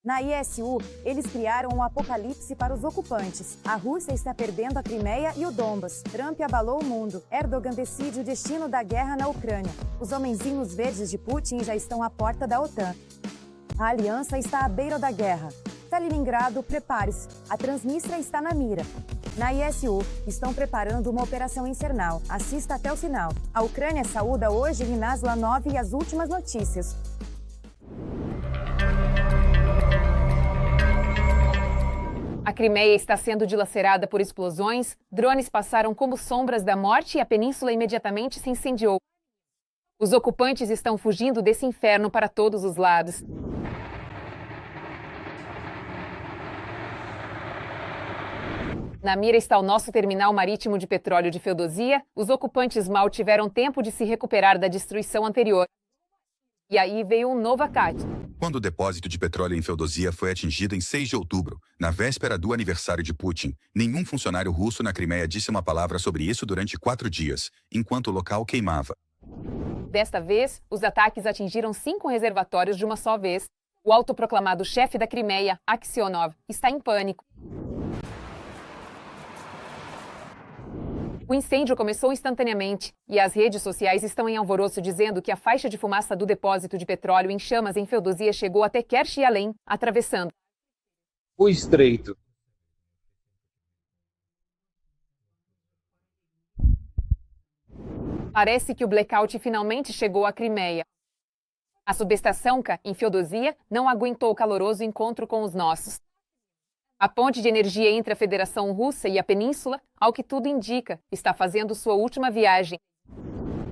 Na ISU, eles criaram um apocalipse para os ocupantes. A Rússia está perdendo a Crimeia e o Donbas. Trump abalou o mundo. Erdogan decide o destino da guerra na Ucrânia. Os homenzinhos verdes de Putin já estão à porta da OTAN. A aliança está à beira da guerra. Kaliningrado, prepare-se. A Transnistria está na mira. Na ISU, estão preparando uma operação infernal. Assista até o final. A Ucrânia saúda hoje Rinaz Lanov e as últimas notícias. A Crimeia está sendo dilacerada por explosões, drones passaram como sombras da morte e a península imediatamente se incendiou. Os ocupantes estão fugindo desse inferno para todos os lados. Na mira está o nosso terminal marítimo de petróleo de Feodosia. Os ocupantes mal tiveram tempo de se recuperar da destruição anterior. E aí veio um novo ataque. Quando o depósito de petróleo em Feodosia foi atingido em 6 de outubro, na véspera do aniversário de Putin, nenhum funcionário russo na Crimeia disse uma palavra sobre isso durante 4 dias, enquanto o local queimava. Desta vez, os ataques atingiram 5 reservatórios de uma só vez. O autoproclamado chefe da Crimeia, Aksionov, está em pânico. O incêndio começou instantaneamente e as redes sociais estão em alvoroço dizendo que a faixa de fumaça do depósito de petróleo em chamas em Feodosia chegou até Kerch e além, atravessando o estreito. Parece que o blackout finalmente chegou à Crimeia. A subestação K, em Feodosia, não aguentou o caloroso encontro com os nossos. A ponte de energia entre a Federação Russa e a Península, ao que tudo indica, está fazendo sua última viagem.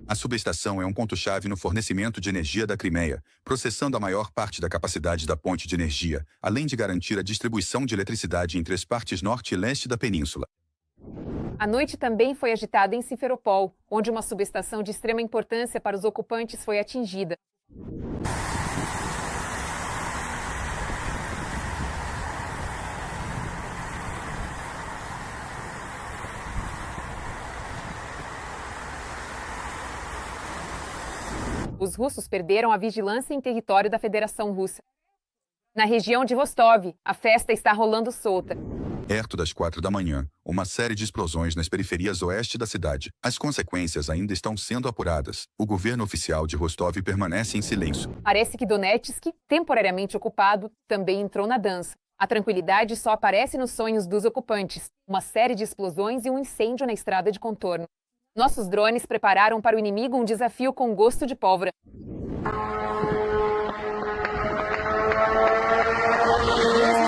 A subestação é um ponto-chave no fornecimento de energia da Crimeia, processando a maior parte da capacidade da ponte de energia, além de garantir a distribuição de eletricidade entre as partes norte e leste da península. A noite também foi agitada em Simferopol, onde uma subestação de extrema importância para os ocupantes foi atingida. Os russos perderam a vigilância em território da Federação Russa. Na região de Rostov, a festa está rolando solta. Perto das 4 da manhã, uma série de explosões nas periferias oeste da cidade. As consequências ainda estão sendo apuradas. O governo oficial de Rostov permanece em silêncio. Parece que Donetsk, temporariamente ocupado, também entrou na dança. A tranquilidade só aparece nos sonhos dos ocupantes. Uma série de explosões e um incêndio na estrada de contorno. Nossos drones prepararam para o inimigo um desafio com gosto de pólvora. Mesmos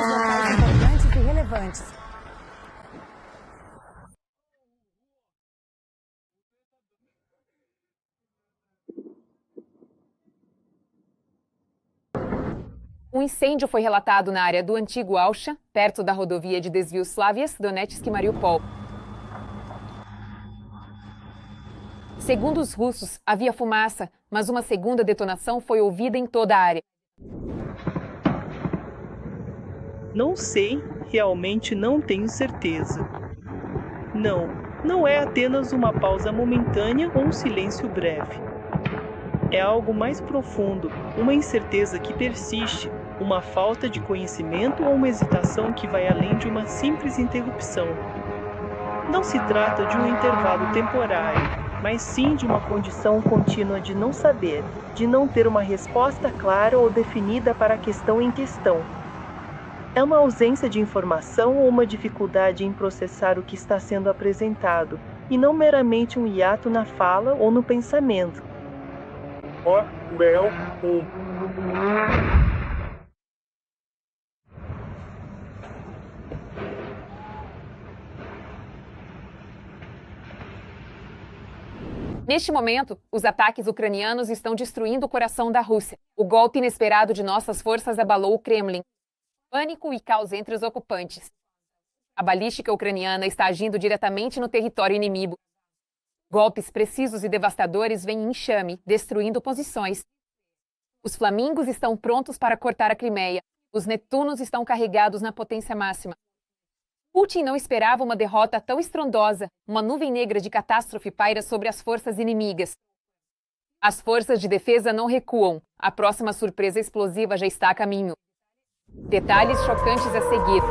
locais importantes e relevantes. Um incêndio foi relatado na área do antigo Alcha, perto da rodovia de desvio Slavyansk-Donetsk-Mariupol. Segundo os russos, havia fumaça, mas uma segunda detonação foi ouvida em toda a área. Não sei, realmente não tenho certeza. Não é apenas uma pausa momentânea ou um silêncio breve. É algo mais profundo, uma incerteza que persiste, uma falta de conhecimento ou uma hesitação que vai além de uma simples interrupção. Não se trata de um intervalo temporário, mas sim de uma condição contínua de não saber, de não ter uma resposta clara ou definida para a questão em questão. É uma ausência de informação ou uma dificuldade em processar o que está sendo apresentado, e não meramente um hiato na fala ou no pensamento. Neste momento, os ataques ucranianos estão destruindo o coração da Rússia. O golpe inesperado de nossas forças abalou o Kremlin. Pânico e caos entre os ocupantes. A balística ucraniana está agindo diretamente no território inimigo. Golpes precisos e devastadores vêm em enxame, destruindo posições. Os flamingos estão prontos para cortar a Crimeia. Os Netunos estão carregados na potência máxima. Putin não esperava uma derrota tão estrondosa. Uma nuvem negra de catástrofe paira sobre as forças inimigas. As forças de defesa não recuam. A próxima surpresa explosiva já está a caminho. Detalhes chocantes a seguir.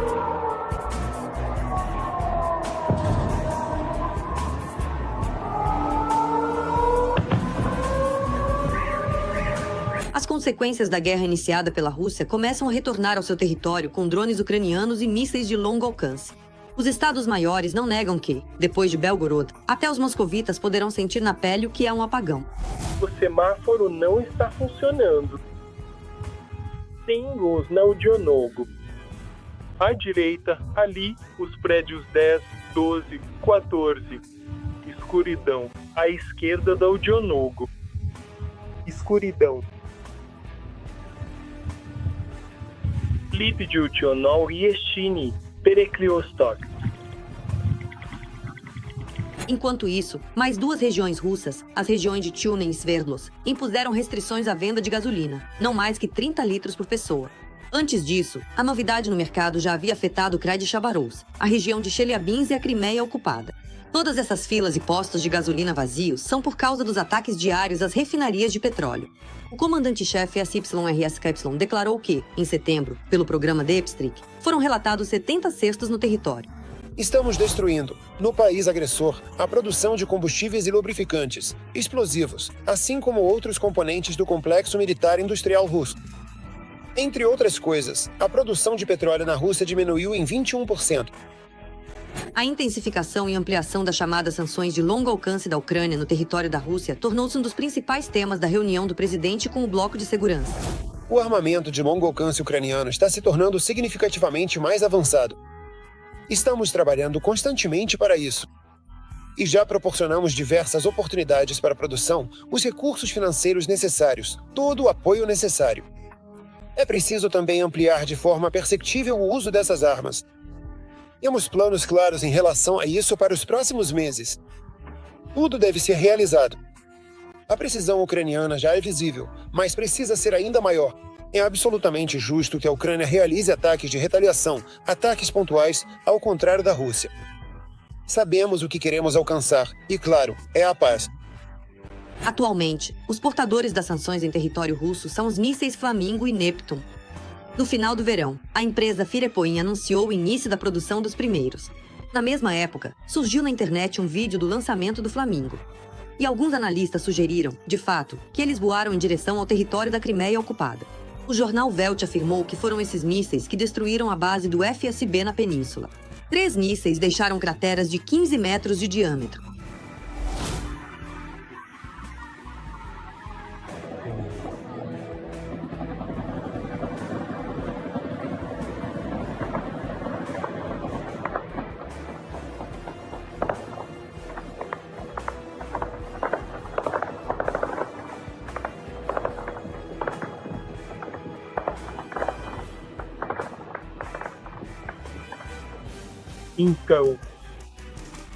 As consequências da guerra iniciada pela Rússia começam a retornar ao seu território com drones ucranianos e mísseis de longo alcance. Os estados maiores não negam que, depois de Belgorod, até os moscovitas poderão sentir na pele o que é um apagão. O semáforo não está funcionando. Sem luz na Audionogo. À direita, ali, os prédios 10, 12, 14. Escuridão. À esquerda da Audionogo. Escuridão. Lipdjutionol Riestini, Perekliostok. Enquanto isso, mais duas regiões russas, as regiões de Tyumen e Sverdlovsk, impuseram restrições à venda de gasolina, não mais que 30 litros por pessoa. Antes disso, a novidade no mercado já havia afetado o Krai de Chabarovsk, a região de Chelyabinsk e a Crimeia ocupada. Todas essas filas e postos de gasolina vazios são por causa dos ataques diários às refinarias de petróleo. O comandante-chefe SYRSKY declarou que, em setembro, pelo programa Deepstreak, foram relatados 70 cestos no território. Estamos destruindo, no país agressor, a produção de combustíveis e lubrificantes, explosivos, assim como outros componentes do complexo militar industrial russo. Entre outras coisas, a produção de petróleo na Rússia diminuiu em 21%. A intensificação e ampliação das chamadas sanções de longo alcance da Ucrânia no território da Rússia tornou-se um dos principais temas da reunião do presidente com o bloco de segurança. O armamento de longo alcance ucraniano está se tornando significativamente mais avançado. Estamos trabalhando constantemente para isso. E já proporcionamos diversas oportunidades para a produção, os recursos financeiros necessários, todo o apoio necessário. É preciso também ampliar de forma perceptível o uso dessas armas. Temos planos claros em relação a isso para os próximos meses. Tudo deve ser realizado. A precisão ucraniana já é visível, mas precisa ser ainda maior. É absolutamente justo que a Ucrânia realize ataques de retaliação, ataques pontuais, ao contrário da Rússia. Sabemos o que queremos alcançar, e claro, é a paz. Atualmente, os portadores das sanções em território russo são os mísseis Flamingo e Neptune. No final do verão, a empresa Firepoin anunciou o início da produção dos primeiros. Na mesma época, surgiu na internet um vídeo do lançamento do Flamingo. E alguns analistas sugeriram, de fato, que eles voaram em direção ao território da Crimeia ocupada. O jornal Welt afirmou que foram esses mísseis que destruíram a base do FSB na península. 3 mísseis deixaram crateras de 15 metros de diâmetro. Então,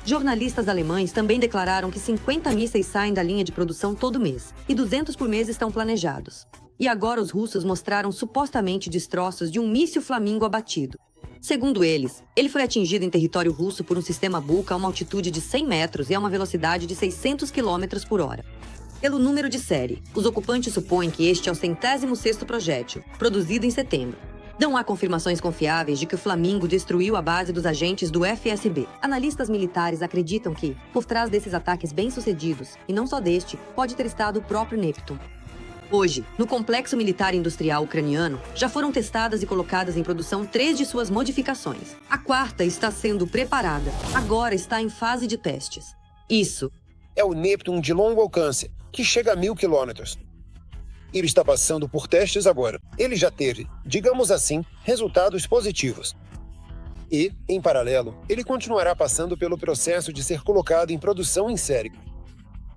jornalistas alemães também declararam que 50 mísseis saem da linha de produção todo mês, e 200 por mês estão planejados. E agora os russos mostraram supostamente destroços de um míssil Flamingo abatido. Segundo eles, ele foi atingido em território russo por um sistema Buk a uma altitude de 100 metros e a uma velocidade de 600 km por hora. Pelo número de série, os ocupantes supõem que este é o 106º projétil, produzido em setembro. Não há confirmações confiáveis de que o Flamingo destruiu a base dos agentes do FSB. Analistas militares acreditam que, por trás desses ataques bem-sucedidos, e não só deste, pode ter estado o próprio Neptune. Hoje, no complexo militar industrial ucraniano, já foram testadas e colocadas em produção 3 de suas modificações. A 4ª está sendo preparada. Agora está em fase de testes. Isso é o Neptune de longo alcance, que chega a 1000 quilômetros. Ele está passando por testes agora. Ele já teve, digamos assim, resultados positivos. E, em paralelo, ele continuará passando pelo processo de ser colocado em produção em série.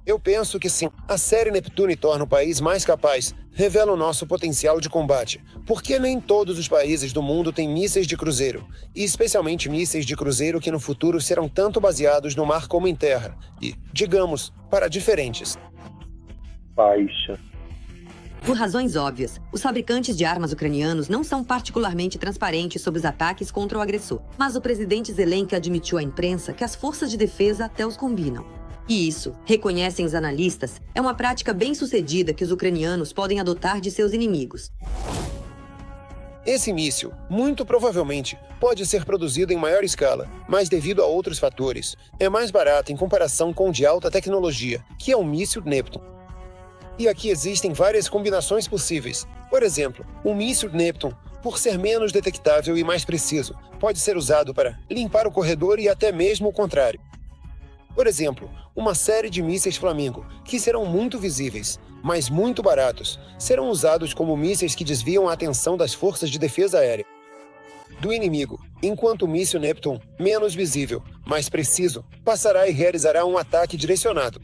Eu penso que sim, a série Neptune torna o país mais capaz, revela o nosso potencial de combate, porque nem todos os países do mundo têm mísseis de cruzeiro, e especialmente mísseis de cruzeiro que no futuro serão tanto baseados no mar como em terra, e, digamos, para diferentes. Baixa. Por razões óbvias, os fabricantes de armas ucranianos não são particularmente transparentes sobre os ataques contra o agressor. Mas o presidente Zelensky admitiu à imprensa que as forças de defesa até os combinam. E isso, reconhecem os analistas, é uma prática bem-sucedida que os ucranianos podem adotar de seus inimigos. Esse míssil, muito provavelmente, pode ser produzido em maior escala, mas devido a outros fatores, é mais barato em comparação com o de alta tecnologia, que é o míssil Neptune. E aqui existem várias combinações possíveis. Por exemplo, o míssil Neptune, por ser menos detectável e mais preciso, pode ser usado para limpar o corredor e até mesmo o contrário. Por exemplo, uma série de mísseis Flamingo, que serão muito visíveis, mas muito baratos, serão usados como mísseis que desviam a atenção das forças de defesa aérea do inimigo, enquanto o míssil Neptune, menos visível, mais preciso, passará e realizará um ataque direcionado.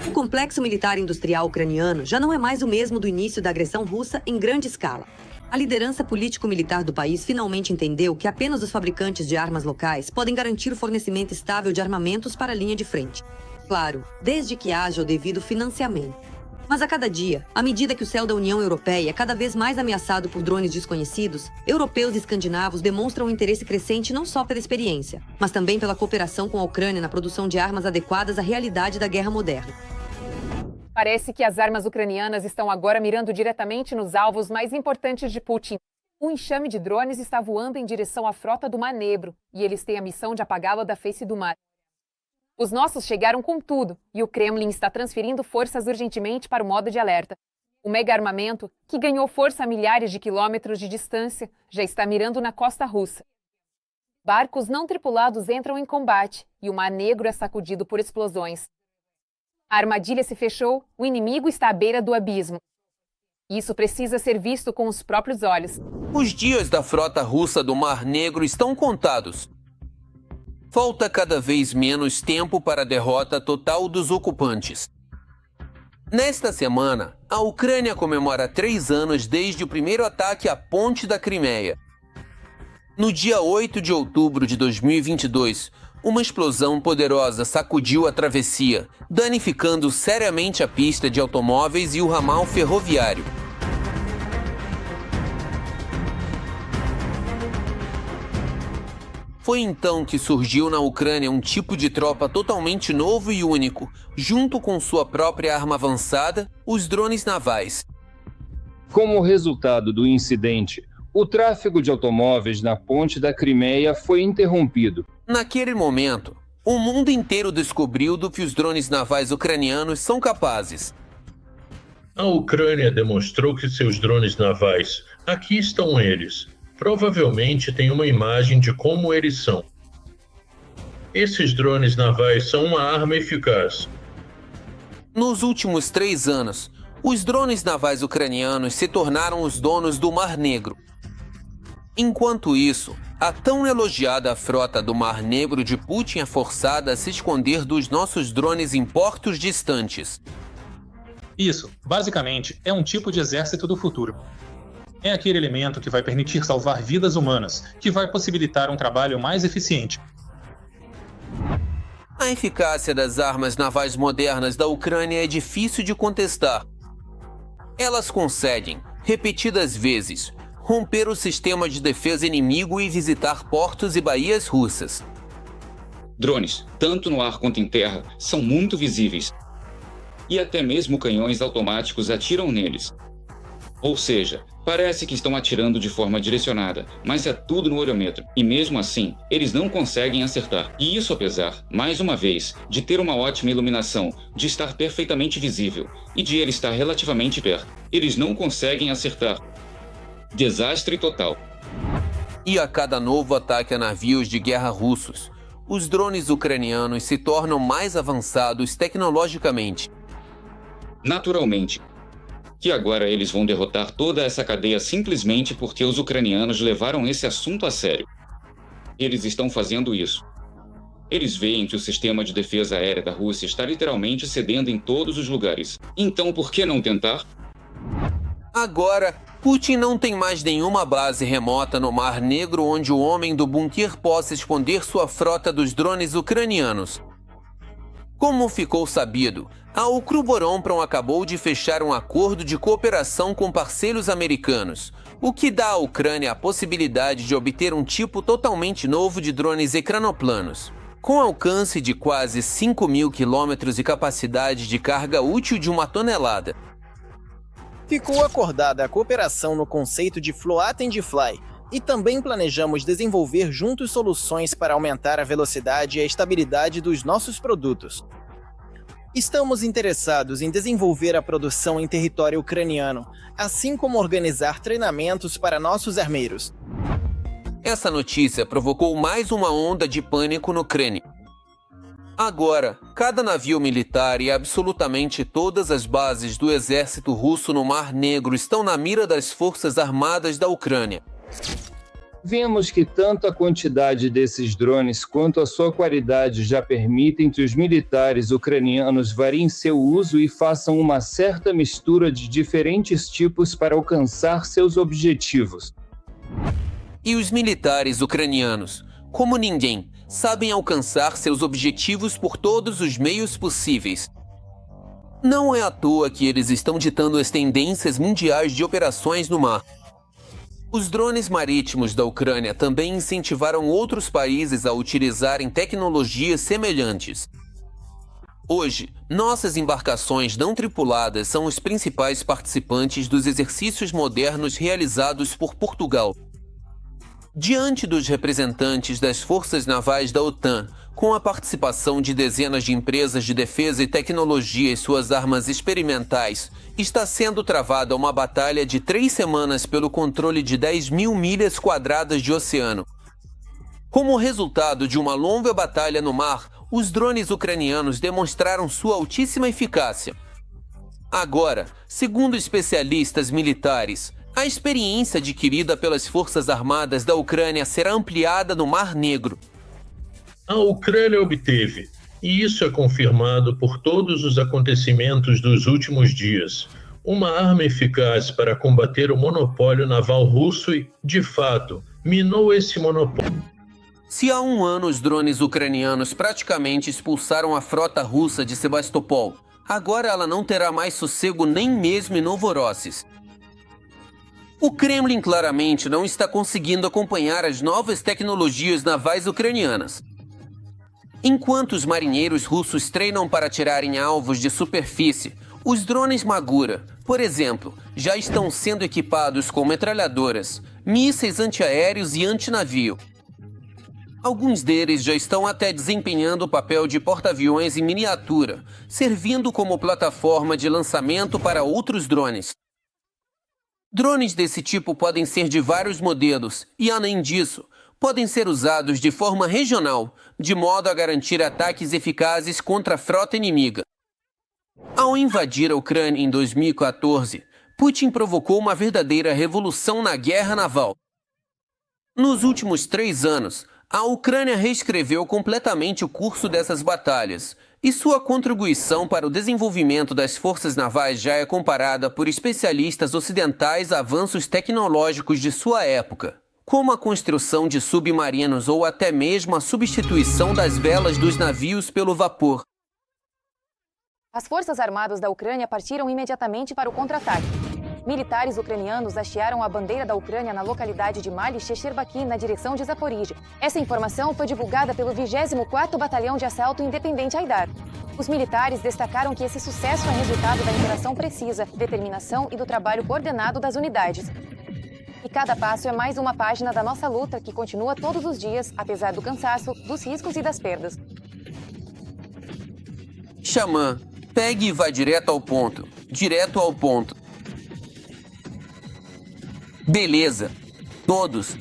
O complexo militar industrial ucraniano já não é mais o mesmo do início da agressão russa em grande escala. A liderança político-militar do país finalmente entendeu que apenas os fabricantes de armas locais podem garantir o fornecimento estável de armamentos para a linha de frente. Claro, desde que haja o devido financiamento. Mas a cada dia, à medida que o céu da União Europeia é cada vez mais ameaçado por drones desconhecidos, europeus e escandinavos demonstram um interesse crescente não só pela experiência, mas também pela cooperação com a Ucrânia na produção de armas adequadas à realidade da guerra moderna. Parece que as armas ucranianas estão agora mirando diretamente nos alvos mais importantes de Putin. Um enxame de drones está voando em direção à frota do Mar Negro, e eles têm a missão de apagá-la da face do mar. Os nossos chegaram com tudo, e o Kremlin está transferindo forças urgentemente para o modo de alerta. O mega-armamento, que ganhou força a milhares de quilômetros de distância, já está mirando na costa russa. Barcos não tripulados entram em combate, e o Mar Negro é sacudido por explosões. A armadilha se fechou, o inimigo está à beira do abismo. Isso precisa ser visto com os próprios olhos. Os dias da frota russa do Mar Negro estão contados. Falta cada vez menos tempo para a derrota total dos ocupantes. Nesta semana, a Ucrânia comemora 3 anos desde o primeiro ataque à ponte da Crimeia. No dia 8 de outubro de 2022, uma explosão poderosa sacudiu a travessia, danificando seriamente a pista de automóveis e o ramal ferroviário. Foi então que surgiu na Ucrânia um tipo de tropa totalmente novo e único, junto com sua própria arma avançada, os drones navais. Como resultado do incidente, o tráfego de automóveis na ponte da Crimeia foi interrompido. Naquele momento, o mundo inteiro descobriu do que os drones navais ucranianos são capazes. A Ucrânia demonstrou que seus drones navais, aqui estão eles, provavelmente têm uma imagem de como eles são. Esses drones navais são uma arma eficaz. Nos últimos 3 anos, os drones navais ucranianos se tornaram os donos do Mar Negro. Enquanto isso, a tão elogiada frota do Mar Negro de Putin é forçada a se esconder dos nossos drones em portos distantes. Isso, basicamente, é um tipo de exército do futuro. É aquele elemento que vai permitir salvar vidas humanas, que vai possibilitar um trabalho mais eficiente. A eficácia das armas navais modernas da Ucrânia é difícil de contestar. Elas conseguem, repetidas vezes, romper o sistema de defesa inimigo e visitar portos e baías russas. Drones, tanto no ar quanto em terra, são muito visíveis. E até mesmo canhões automáticos atiram neles. Ou seja, parece que estão atirando de forma direcionada, mas é tudo no olhômetro. E mesmo assim, eles não conseguem acertar. E isso apesar, mais uma vez, de ter uma ótima iluminação, de estar perfeitamente visível e de ele estar relativamente perto. Eles não conseguem acertar. Desastre total. E a cada novo ataque a navios de guerra russos, os drones ucranianos se tornam mais avançados tecnologicamente. Naturalmente. Que agora eles vão derrotar toda essa cadeia simplesmente porque os ucranianos levaram esse assunto a sério. Eles estão fazendo isso. Eles veem que o sistema de defesa aérea da Rússia está literalmente cedendo em todos os lugares. Então por que não tentar? Agora, Putin não tem mais nenhuma base remota no Mar Negro onde o homem do bunker possa esconder sua frota dos drones ucranianos. Como ficou sabido, a Ukroboronprom acabou de fechar um acordo de cooperação com parceiros americanos, o que dá à Ucrânia a possibilidade de obter um tipo totalmente novo de drones ecranoplanos, com alcance de quase 5.000 quilômetros e capacidade de carga útil de 1 tonelada. Ficou acordada a cooperação no conceito de Float and Fly, e também planejamos desenvolver juntos soluções para aumentar a velocidade e a estabilidade dos nossos produtos. Estamos interessados em desenvolver a produção em território ucraniano, assim como organizar treinamentos para nossos armeiros. Essa notícia provocou mais uma onda de pânico na Ucrânia. Agora, cada navio militar e absolutamente todas as bases do exército russo no Mar Negro estão na mira das forças armadas da Ucrânia. Vemos que tanto a quantidade desses drones quanto a sua qualidade já permitem que os militares ucranianos variem seu uso e façam uma certa mistura de diferentes tipos para alcançar seus objetivos. E os militares ucranianos, como ninguém, sabem alcançar seus objetivos por todos os meios possíveis. Não é à toa que eles estão ditando as tendências mundiais de operações no mar. Os drones marítimos da Ucrânia também incentivaram outros países a utilizarem tecnologias semelhantes. Hoje, nossas embarcações não tripuladas são os principais participantes dos exercícios modernos realizados por Portugal. Diante dos representantes das forças navais da OTAN, com a participação de dezenas de empresas de defesa e tecnologia e suas armas experimentais, está sendo travada uma batalha de 3 semanas pelo controle de 10.000 milhas quadradas de oceano. Como resultado de uma longa batalha no mar, os drones ucranianos demonstraram sua altíssima eficácia. Agora, segundo especialistas militares, a experiência adquirida pelas forças armadas da Ucrânia será ampliada no Mar Negro. A Ucrânia obteve, e isso é confirmado por todos os acontecimentos dos últimos dias, uma arma eficaz para combater o monopólio naval russo e, de fato, minou esse monopólio. Se há um ano os drones ucranianos praticamente expulsaram a frota russa de Sebastopol, agora ela não terá mais sossego nem mesmo em Novorossiysk. O Kremlin claramente não está conseguindo acompanhar as novas tecnologias navais ucranianas. Enquanto os marinheiros russos treinam para atirarem alvos de superfície, os drones Magura, por exemplo, já estão sendo equipados com metralhadoras, mísseis antiaéreos e antinavio. Alguns deles já estão até desempenhando o papel de porta-aviões em miniatura, servindo como plataforma de lançamento para outros drones. Drones desse tipo podem ser de vários modelos e, além disso, podem ser usados de forma regional, de modo a garantir ataques eficazes contra a frota inimiga. Ao invadir a Ucrânia em 2014, Putin provocou uma verdadeira revolução na guerra naval. Nos últimos 3 anos, a Ucrânia reescreveu completamente o curso dessas batalhas, e sua contribuição para o desenvolvimento das forças navais já é comparada por especialistas ocidentais a avanços tecnológicos de sua época, como a construção de submarinos ou até mesmo a substituição das velas dos navios pelo vapor. As forças armadas da Ucrânia partiram imediatamente para o contra-ataque. Militares ucranianos hastearam a bandeira da Ucrânia na localidade de Mali Shecherbaki, na direção de Zaporizhia. Essa informação foi divulgada pelo 24º Batalhão de Assalto Independente Aidar. Os militares destacaram que esse sucesso é resultado da interação precisa, determinação e do trabalho coordenado das unidades. E cada passo é mais uma página da nossa luta que continua todos os dias, apesar do cansaço, dos riscos e das perdas. Xamã, pegue e vá direto ao ponto. Direto ao ponto. Beleza. Todos.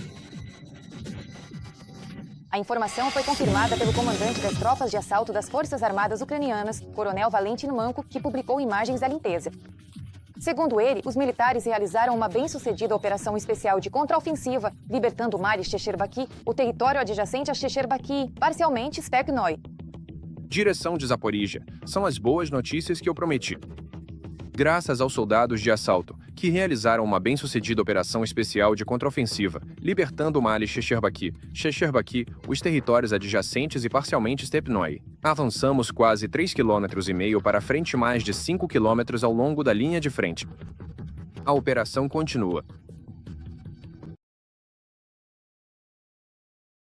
A informação foi confirmada pelo comandante das tropas de assalto das Forças Armadas Ucranianas, Coronel Valentin Manko, que publicou imagens da limpeza. Segundo ele, os militares realizaram uma bem-sucedida operação especial de contraofensiva, libertando Mali Shecherbaki, o território adjacente a Shecherbaki, parcialmente Stepnoy. Direção de Zaporizhia. São as boas notícias que eu prometi. Graças aos soldados de assalto, que realizaram uma bem-sucedida operação especial de contraofensiva, libertando Mali Shecherbaki, os territórios adjacentes e parcialmente Stepnoy. Avançamos quase 3,5 km para frente, mais de 5 km ao longo da linha de frente. A operação continua.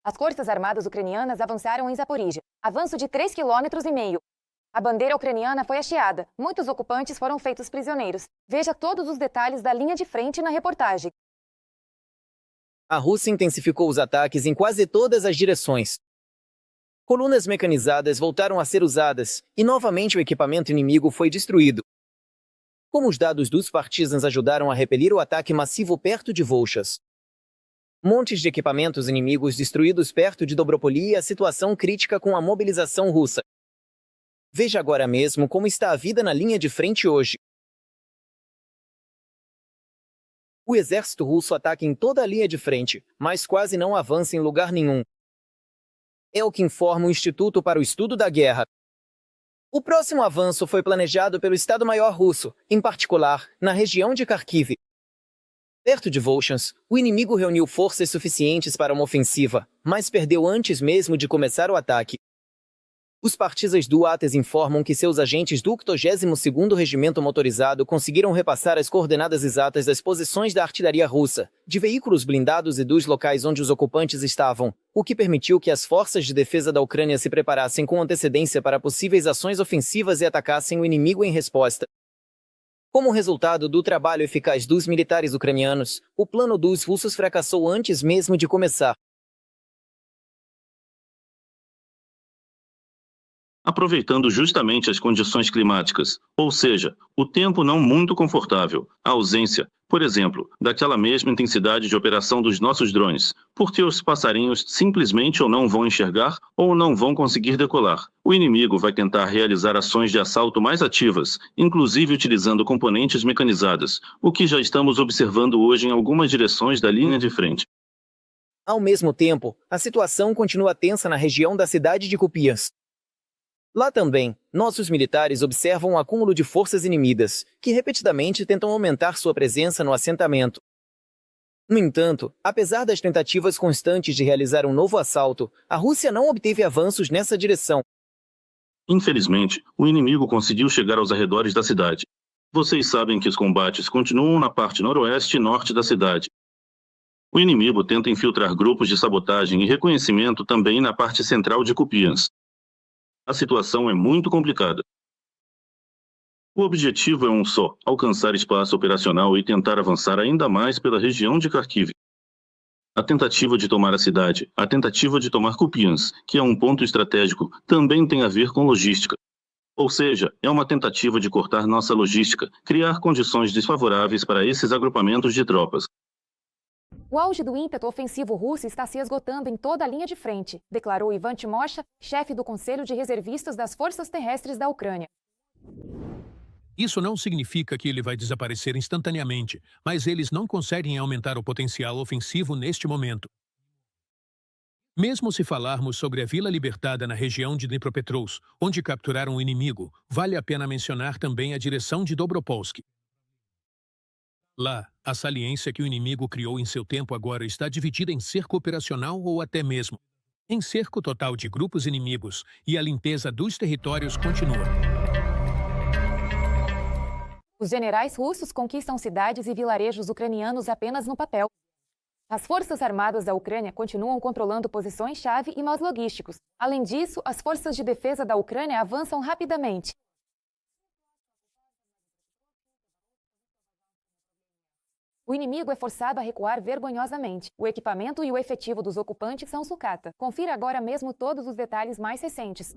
As Forças Armadas Ucranianas avançaram em Zaporizhia. Avanço de 3,5 km. A bandeira ucraniana foi hasteada. Muitos ocupantes foram feitos prisioneiros. Veja todos os detalhes da linha de frente na reportagem. A Rússia intensificou os ataques em quase todas as direções. Colunas mecanizadas voltaram a ser usadas e novamente o equipamento inimigo foi destruído. Como os dados dos partisans ajudaram a repelir o ataque massivo perto de Volchas. Montes de equipamentos inimigos destruídos perto de Dobropoli e a situação crítica com a mobilização russa. Veja agora mesmo como está a vida na linha de frente hoje. O exército russo ataca em toda a linha de frente, mas quase não avança em lugar nenhum. É o que informa o Instituto para o Estudo da Guerra. O próximo avanço foi planejado pelo Estado-Maior russo, em particular, na região de Kharkiv. Perto de Volchans, o inimigo reuniu forças suficientes para uma ofensiva, mas perdeu antes mesmo de começar o ataque. Os partisans do ATES informam que seus agentes do 82º Regimento Motorizado conseguiram repassar as coordenadas exatas das posições da artilharia russa, de veículos blindados e dos locais onde os ocupantes estavam, o que permitiu que as forças de defesa da Ucrânia se preparassem com antecedência para possíveis ações ofensivas e atacassem o inimigo em resposta. Como resultado do trabalho eficaz dos militares ucranianos, o plano dos russos fracassou antes mesmo de começar. Aproveitando justamente as condições climáticas, ou seja, o tempo não muito confortável, a ausência, por exemplo, daquela mesma intensidade de operação dos nossos drones, porque os passarinhos simplesmente ou não vão enxergar ou não vão conseguir decolar. O inimigo vai tentar realizar ações de assalto mais ativas, inclusive utilizando componentes mecanizadas, o que já estamos observando hoje em algumas direções da linha de frente. Ao mesmo tempo, a situação continua tensa na região da cidade de Kupiansk. Lá também, nossos militares observam o acúmulo de forças inimigas, que repetidamente tentam aumentar sua presença no assentamento. No entanto, apesar das tentativas constantes de realizar um novo assalto, a Rússia não obteve avanços nessa direção. Infelizmente, o inimigo conseguiu chegar aos arredores da cidade. Vocês sabem que os combates continuam na parte noroeste e norte da cidade. O inimigo tenta infiltrar grupos de sabotagem e reconhecimento também na parte central de Kupiansk. A situação é muito complicada. O objetivo é um só: alcançar espaço operacional e tentar avançar ainda mais pela região de Kharkiv. A tentativa de tomar a cidade, a tentativa de tomar Kupiansk, que é um ponto estratégico, também tem a ver com logística. Ou seja, é uma tentativa de cortar nossa logística, criar condições desfavoráveis para esses agrupamentos de tropas. O auge do ímpeto ofensivo russo está se esgotando em toda a linha de frente, declarou Ivan Timosha, chefe do Conselho de Reservistas das Forças Terrestres da Ucrânia. Isso não significa que ele vai desaparecer instantaneamente, mas eles não conseguem aumentar o potencial ofensivo neste momento. Mesmo se falarmos sobre a vila libertada na região de Dnipropetrovsk, onde capturaram o inimigo, vale a pena mencionar também a direção de Dobropolsk. Lá, a saliência que o inimigo criou em seu tempo agora está dividida em cerco operacional ou até mesmo em cerco total de grupos inimigos, e a limpeza dos territórios continua. Os generais russos conquistam cidades e vilarejos ucranianos apenas no papel. As forças armadas da Ucrânia continuam controlando posições-chave e nós logísticos. Além disso, as forças de defesa da Ucrânia avançam rapidamente. O inimigo é forçado a recuar vergonhosamente. O equipamento e o efetivo dos ocupantes são sucata. Confira agora mesmo todos os detalhes mais recentes.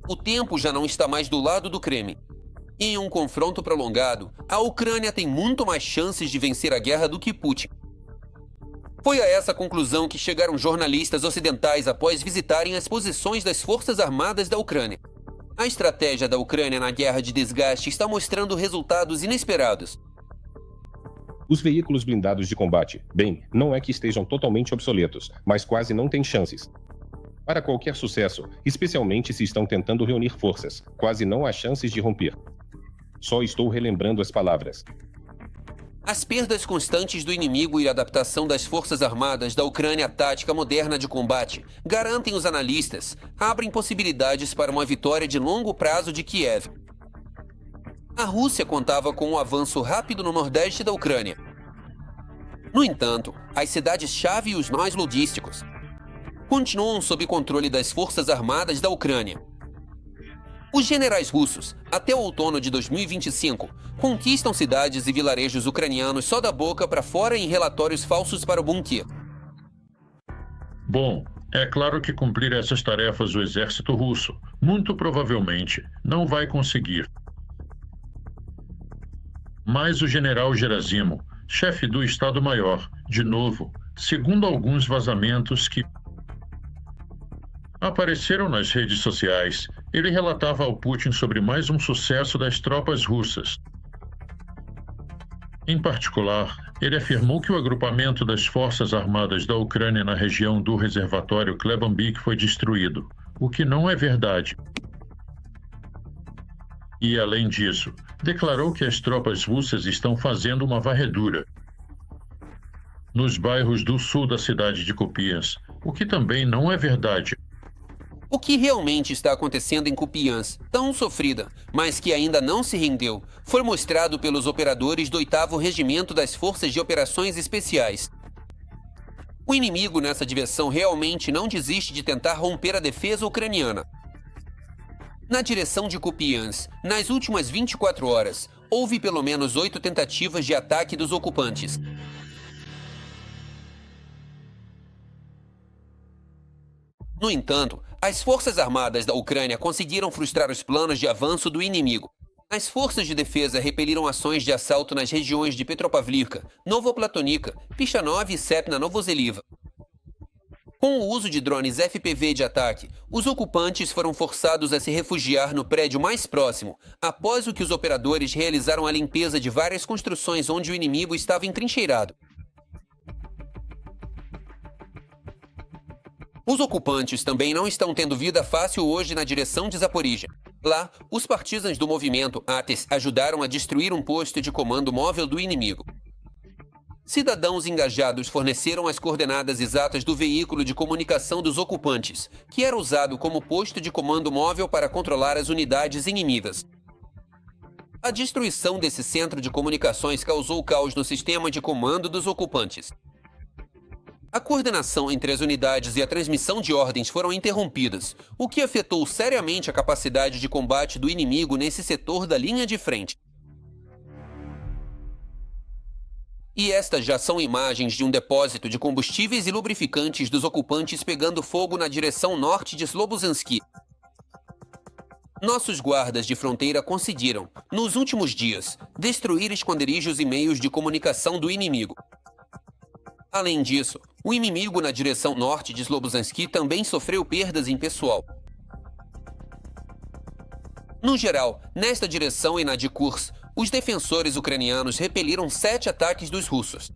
O tempo já não está mais do lado do Kremlin. Em um confronto prolongado, a Ucrânia tem muito mais chances de vencer a guerra do que Putin. Foi a essa conclusão que chegaram jornalistas ocidentais após visitarem as posições das Forças Armadas da Ucrânia. A estratégia da Ucrânia na guerra de desgaste está mostrando resultados inesperados. Os veículos blindados de combate, bem, não é que estejam totalmente obsoletos, mas quase não têm chances. Para qualquer sucesso, especialmente se estão tentando reunir forças, quase não há chances de romper. Só estou relembrando as palavras. As perdas constantes do inimigo e a adaptação das forças armadas da Ucrânia à tática moderna de combate, garantem os analistas, abrem possibilidades para uma vitória de longo prazo de Kiev. A Rússia contava com um avanço rápido no nordeste da Ucrânia. No entanto, as cidades-chave e os nós logísticos continuam sob controle das forças armadas da Ucrânia. Os generais russos, até o outono de 2025, conquistam cidades e vilarejos ucranianos só da boca para fora em relatórios falsos para o Bunker. Bom, é claro que cumprir essas tarefas o exército russo, muito provavelmente, não vai conseguir. Mas o general Gerasimo, chefe do Estado-Maior, de novo, segundo alguns vazamentos que apareceram nas redes sociais, ele relatava ao Putin sobre mais um sucesso das tropas russas. Em particular, ele afirmou que o agrupamento das Forças Armadas da Ucrânia na região do reservatório Klebanbik foi destruído, o que não é verdade. E, além disso, declarou que as tropas russas estão fazendo uma varredura nos bairros do sul da cidade de Kupiansk, o que também não é verdade. O que realmente está acontecendo em Kupiansk, tão sofrida, mas que ainda não se rendeu, foi mostrado pelos operadores do 8º Regimento das Forças de Operações Especiais. O inimigo nessa direção realmente não desiste de tentar romper a defesa ucraniana. Na direção de Kupiansk, nas últimas 24 horas, houve pelo menos 8 tentativas de ataque dos ocupantes. No entanto, as Forças Armadas da Ucrânia conseguiram frustrar os planos de avanço do inimigo. As forças de defesa repeliram ações de assalto nas regiões de Petropavlivka, Novoplatonica, Pichanov e Sepna-Novozeliva. Com o uso de drones FPV de ataque, os ocupantes foram forçados a se refugiar no prédio mais próximo, após o que os operadores realizaram a limpeza de várias construções onde o inimigo estava entrincheirado. Os ocupantes também não estão tendo vida fácil hoje na direção de Zaporizhia. Lá, os partisans do movimento ATES ajudaram a destruir um posto de comando móvel do inimigo. Cidadãos engajados forneceram as coordenadas exatas do veículo de comunicação dos ocupantes, que era usado como posto de comando móvel para controlar as unidades inimigas. A destruição desse centro de comunicações causou caos no sistema de comando dos ocupantes. A coordenação entre as unidades e a transmissão de ordens foram interrompidas, o que afetou seriamente a capacidade de combate do inimigo nesse setor da linha de frente. E estas já são imagens de um depósito de combustíveis e lubrificantes dos ocupantes pegando fogo na direção norte de Slobozansky. Nossos guardas de fronteira conseguiram, nos últimos dias, destruir esconderijos e meios de comunicação do inimigo. Além disso, o inimigo na direção norte de Slobozansky também sofreu perdas em pessoal. No geral, nesta direção e na de Kursk, os defensores ucranianos repeliram 7 ataques dos russos.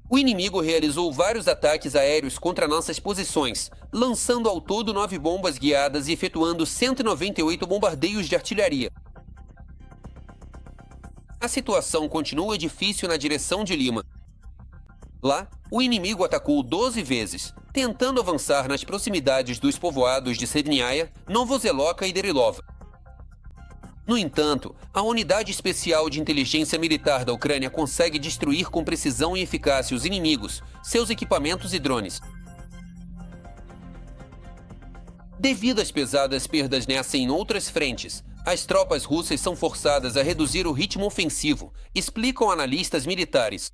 O inimigo realizou vários ataques aéreos contra nossas posições, lançando ao todo 9 bombas guiadas e efetuando 198 bombardeios de artilharia. A situação continua difícil na direção de Lima. Lá, o inimigo atacou 12 vezes, tentando avançar nas proximidades dos povoados de Sedniaya, Novozeloka e Derilova. No entanto, a Unidade Especial de Inteligência Militar da Ucrânia consegue destruir com precisão e eficácia os inimigos, seus equipamentos e drones. Devido às pesadas perdas nessa e em outras frentes, as tropas russas são forçadas a reduzir o ritmo ofensivo, explicam analistas militares.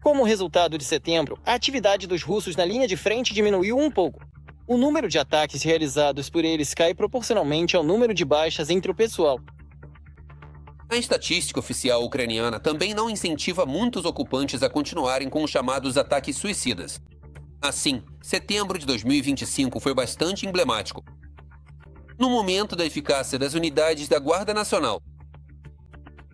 Como resultado de setembro, a atividade dos russos na linha de frente diminuiu um pouco. O número de ataques realizados por eles cai proporcionalmente ao número de baixas entre o pessoal. A estatística oficial ucraniana também não incentiva muitos ocupantes a continuarem com os chamados ataques suicidas. Assim, setembro de 2025 foi bastante emblemático. No momento da eficácia das unidades da Guarda Nacional,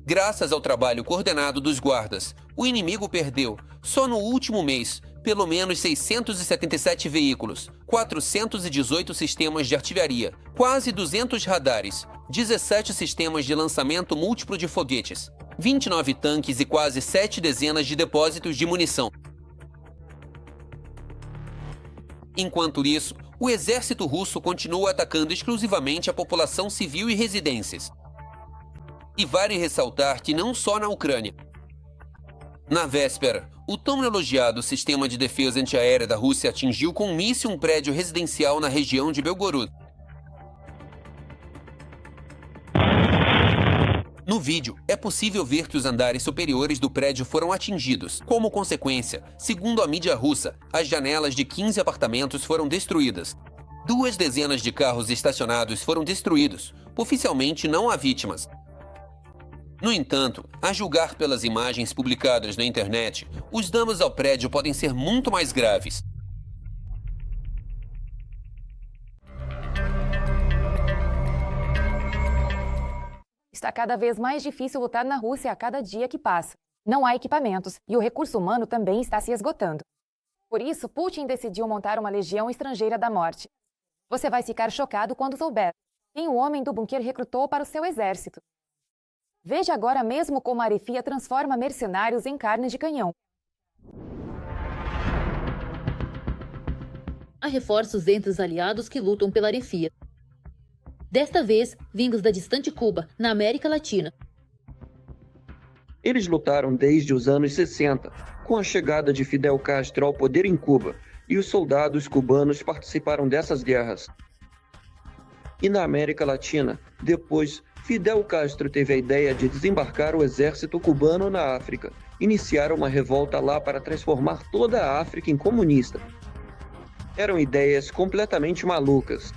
graças ao trabalho coordenado dos guardas, o inimigo perdeu, só no último mês, pelo menos 677 veículos, 418 sistemas de artilharia, quase 200 radares, 17 sistemas de lançamento múltiplo de foguetes, 29 tanques e quase 7 dezenas de depósitos de munição. Enquanto isso, o exército russo continua atacando exclusivamente a população civil e residências. E vale ressaltar que não só na Ucrânia. Na véspera, o tão elogiado sistema de defesa antiaérea da Rússia atingiu com um míssil um prédio residencial na região de Belgorod. No vídeo, é possível ver que os andares superiores do prédio foram atingidos. Como consequência, segundo a mídia russa, as janelas de 15 apartamentos foram destruídas. 2 dezenas de carros estacionados foram destruídos. Oficialmente não há vítimas. No entanto, a julgar pelas imagens publicadas na internet, os danos ao prédio podem ser muito mais graves. Está cada vez mais difícil lutar na Rússia a cada dia que passa. Não há equipamentos e o recurso humano também está se esgotando. Por isso, Putin decidiu montar uma legião estrangeira da morte. Você vai ficar chocado quando souber quem o homem do bunker recrutou para o seu exército. Veja agora mesmo como a Arifia transforma mercenários em carne de canhão. Há reforços entre os aliados que lutam pela Arifia. Desta vez, vindos da distante Cuba, na América Latina. Eles lutaram desde os anos 60, com a chegada de Fidel Castro ao poder em Cuba, e os soldados cubanos participaram dessas guerras. E na América Latina, depois, Fidel Castro teve a ideia de desembarcar o exército cubano na África, iniciar uma revolta lá para transformar toda a África em comunista. Eram ideias completamente malucas.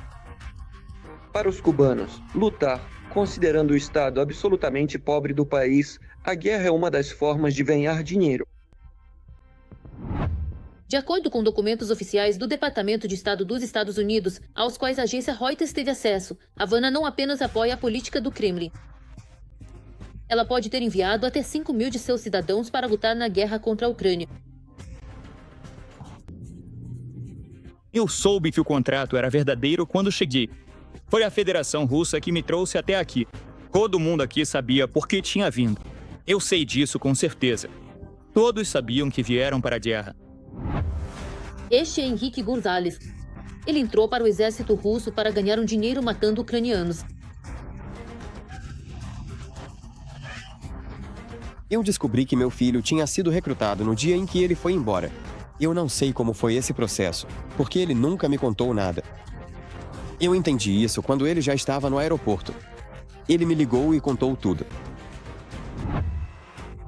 Para os cubanos, lutar, considerando o estado absolutamente pobre do país, a guerra é uma das formas de ganhar dinheiro. De acordo com documentos oficiais do Departamento de Estado dos Estados Unidos, aos quais a agência Reuters teve acesso, Havana não apenas apoia a política do Kremlin. Ela pode ter enviado até 5.000 de seus cidadãos para lutar na guerra contra a Ucrânia. Eu soube que o contrato era verdadeiro quando cheguei. Foi a Federação Russa que me trouxe até aqui. Todo mundo aqui sabia por que tinha vindo. Eu sei disso com certeza. Todos sabiam que vieram para a guerra. Este é Henrique Gonzalez. Ele entrou para o exército russo para ganhar um dinheiro matando ucranianos. Eu descobri que meu filho tinha sido recrutado no dia em que ele foi embora. Eu não sei como foi esse processo, porque ele nunca me contou nada. Eu entendi isso quando ele já estava no aeroporto. Ele me ligou e contou tudo.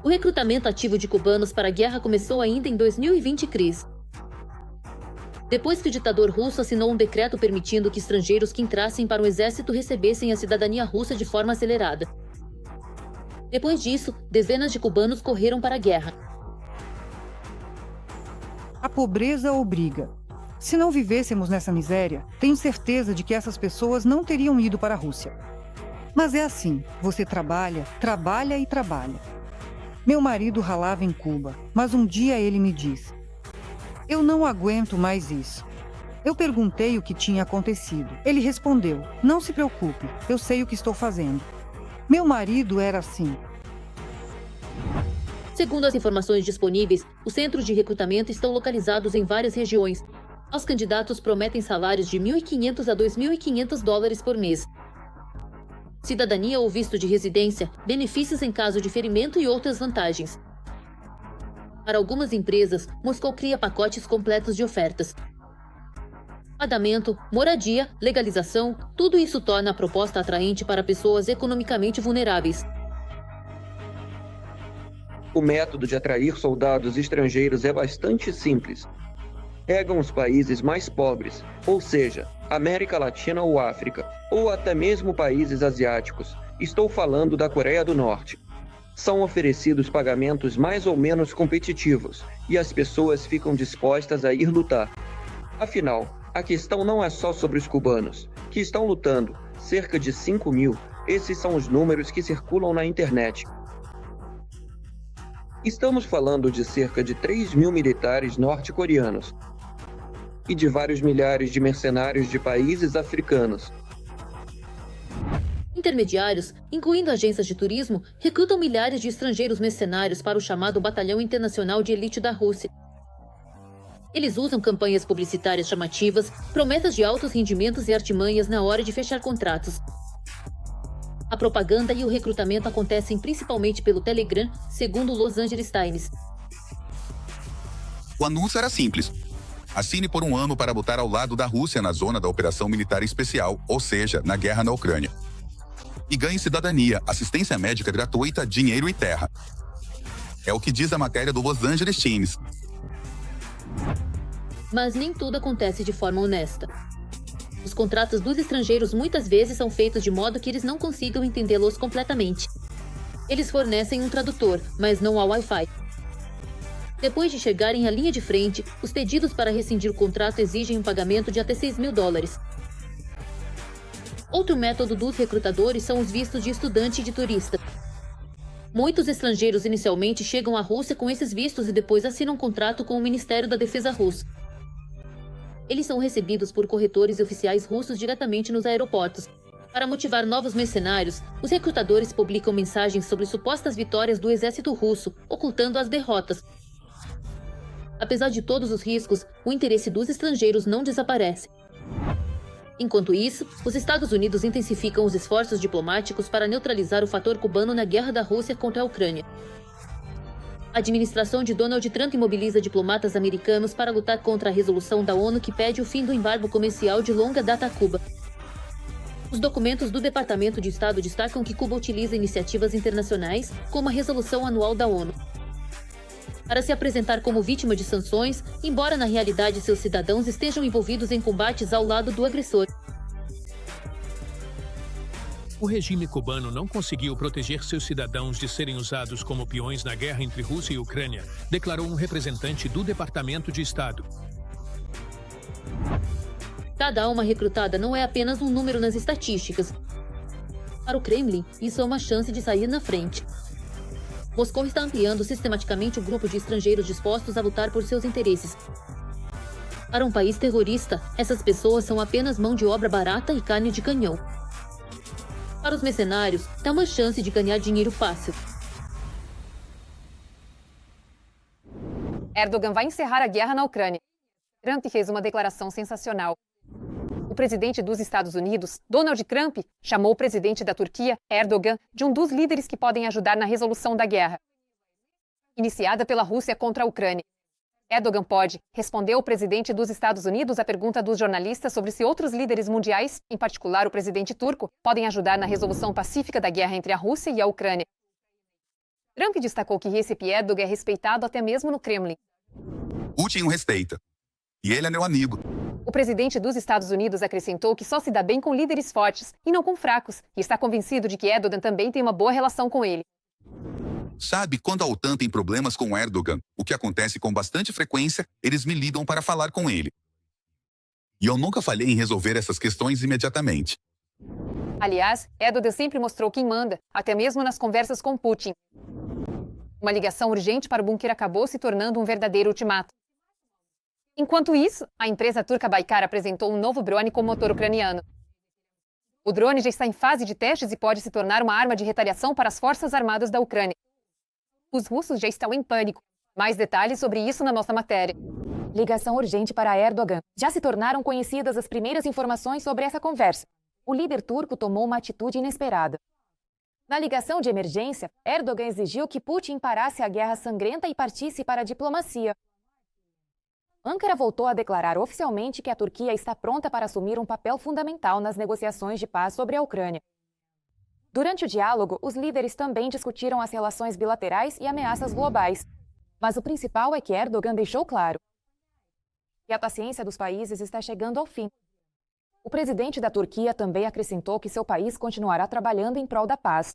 O recrutamento ativo de cubanos para a guerra começou ainda em 2020, Cris. Depois que o ditador russo assinou um decreto permitindo que estrangeiros que entrassem para o exército recebessem a cidadania russa de forma acelerada. Depois disso, dezenas de cubanos correram para a guerra. A pobreza obriga. Se não vivêssemos nessa miséria, tenho certeza de que essas pessoas não teriam ido para a Rússia. Mas é assim, você trabalha, trabalha e trabalha. Meu marido ralava em Cuba, mas um dia ele me disse: "Eu não aguento mais isso." Eu perguntei o que tinha acontecido. Ele respondeu: "Não se preocupe, eu sei o que estou fazendo." Meu marido era assim. Segundo as informações disponíveis, os centros de recrutamento estão localizados em várias regiões. Os candidatos prometem salários de $1.500 a $2.500 por mês. Cidadania ou visto de residência, benefícios em caso de ferimento e outras vantagens. Para algumas empresas, Moscou cria pacotes completos de ofertas. Pagamento, moradia, legalização, tudo isso torna a proposta atraente para pessoas economicamente vulneráveis. O método de atrair soldados estrangeiros é bastante simples. Pegam os países mais pobres, ou seja, América Latina ou África, ou até mesmo países asiáticos. Estou falando da Coreia do Norte. São oferecidos pagamentos mais ou menos competitivos, e as pessoas ficam dispostas a ir lutar. Afinal, a questão não é só sobre os cubanos, que estão lutando, cerca de 5.000, esses são os números que circulam na internet. Estamos falando de cerca de 3.000 militares norte-coreanos e de vários milhares de mercenários de países africanos. Intermediários, incluindo agências de turismo, recrutam milhares de estrangeiros mercenários para o chamado Batalhão Internacional de Elite da Rússia. Eles usam campanhas publicitárias chamativas, promessas de altos rendimentos e artimanhas na hora de fechar contratos. A propaganda e o recrutamento acontecem principalmente pelo Telegram, segundo o Los Angeles Times. O anúncio era simples. Assine por 1 ano para lutar ao lado da Rússia na zona da Operação Militar Especial, ou seja, na guerra na Ucrânia. e ganhe cidadania, assistência médica gratuita, dinheiro e terra. É o que diz a matéria do Los Angeles Times. Mas nem tudo acontece de forma honesta. Os contratos dos estrangeiros muitas vezes são feitos de modo que eles não consigam entendê-los completamente. Eles fornecem um tradutor, mas não há Wi-Fi. Depois de chegarem à linha de frente, os pedidos para rescindir o contrato exigem um pagamento de até $6.000. Outro método dos recrutadores são os vistos de estudante e de turista. Muitos estrangeiros inicialmente chegam à Rússia com esses vistos e depois assinam um contrato com o Ministério da Defesa russo. Eles são recebidos por corretores e oficiais russos diretamente nos aeroportos. Para motivar novos mercenários, os recrutadores publicam mensagens sobre supostas vitórias do exército russo, ocultando as derrotas. Apesar de todos os riscos, o interesse dos estrangeiros não desaparece. Enquanto isso, os Estados Unidos intensificam os esforços diplomáticos para neutralizar o fator cubano na guerra da Rússia contra a Ucrânia. A administração de Donald Trump mobiliza diplomatas americanos para lutar contra a resolução da ONU que pede o fim do embargo comercial de longa data a Cuba. Os documentos do Departamento de Estado destacam que Cuba utiliza iniciativas internacionais, como a Resolução Anual da ONU, para se apresentar como vítima de sanções, embora na realidade seus cidadãos estejam envolvidos em combates ao lado do agressor. O regime cubano não conseguiu proteger seus cidadãos de serem usados como peões na guerra entre Rússia e Ucrânia, declarou um representante do Departamento de Estado. Cada alma recrutada não é apenas um número nas estatísticas. Para o Kremlin, isso é uma chance de sair na frente. Moscou está ampliando sistematicamente o grupo de estrangeiros dispostos a lutar por seus interesses. Para um país terrorista, essas pessoas são apenas mão de obra barata e carne de canhão. Para os mercenários, dá uma chance de ganhar dinheiro fácil. Erdogan vai encerrar a guerra na Ucrânia. Trump fez uma declaração sensacional. O presidente dos Estados Unidos, Donald Trump, chamou o presidente da Turquia, Erdogan, de um dos líderes que podem ajudar na resolução da guerra iniciada pela Rússia contra a Ucrânia. Erdogan pode, respondeu o presidente dos Estados Unidos à pergunta dos jornalistas sobre se outros líderes mundiais, em particular o presidente turco, podem ajudar na resolução pacífica da guerra entre a Rússia e a Ucrânia. Trump destacou que Recep Erdogan é respeitado até mesmo no Kremlin. Putin o respeita. E ele é meu amigo. O presidente dos Estados Unidos acrescentou que só se dá bem com líderes fortes e não com fracos, e está convencido de que Erdogan também tem uma boa relação com ele. Sabe, quando a OTAN tem problemas com Erdogan, o que acontece com bastante frequência, eles me ligam para falar com ele. E eu nunca falhei em resolver essas questões imediatamente. Aliás, Erdogan sempre mostrou quem manda, até mesmo nas conversas com Putin. Uma ligação urgente para o bunker acabou se tornando um verdadeiro ultimato. Enquanto isso, a empresa turca Baykar apresentou um novo drone com motor ucraniano. O drone já está em fase de testes e pode se tornar uma arma de retaliação para as forças armadas da Ucrânia. Os russos já estão em pânico. Mais detalhes sobre isso na nossa matéria. Ligação urgente para Erdogan. Já se tornaram conhecidas as primeiras informações sobre essa conversa. O líder turco tomou uma atitude inesperada. Na ligação de emergência, Erdogan exigiu que Putin parasse a guerra sangrenta e partisse para a diplomacia. Ankara voltou a declarar oficialmente que a Turquia está pronta para assumir um papel fundamental nas negociações de paz sobre a Ucrânia. Durante o diálogo, os líderes também discutiram as relações bilaterais e ameaças globais. Mas o principal é que Erdogan deixou claro que a paciência dos países está chegando ao fim. O presidente da Turquia também acrescentou que seu país continuará trabalhando em prol da paz.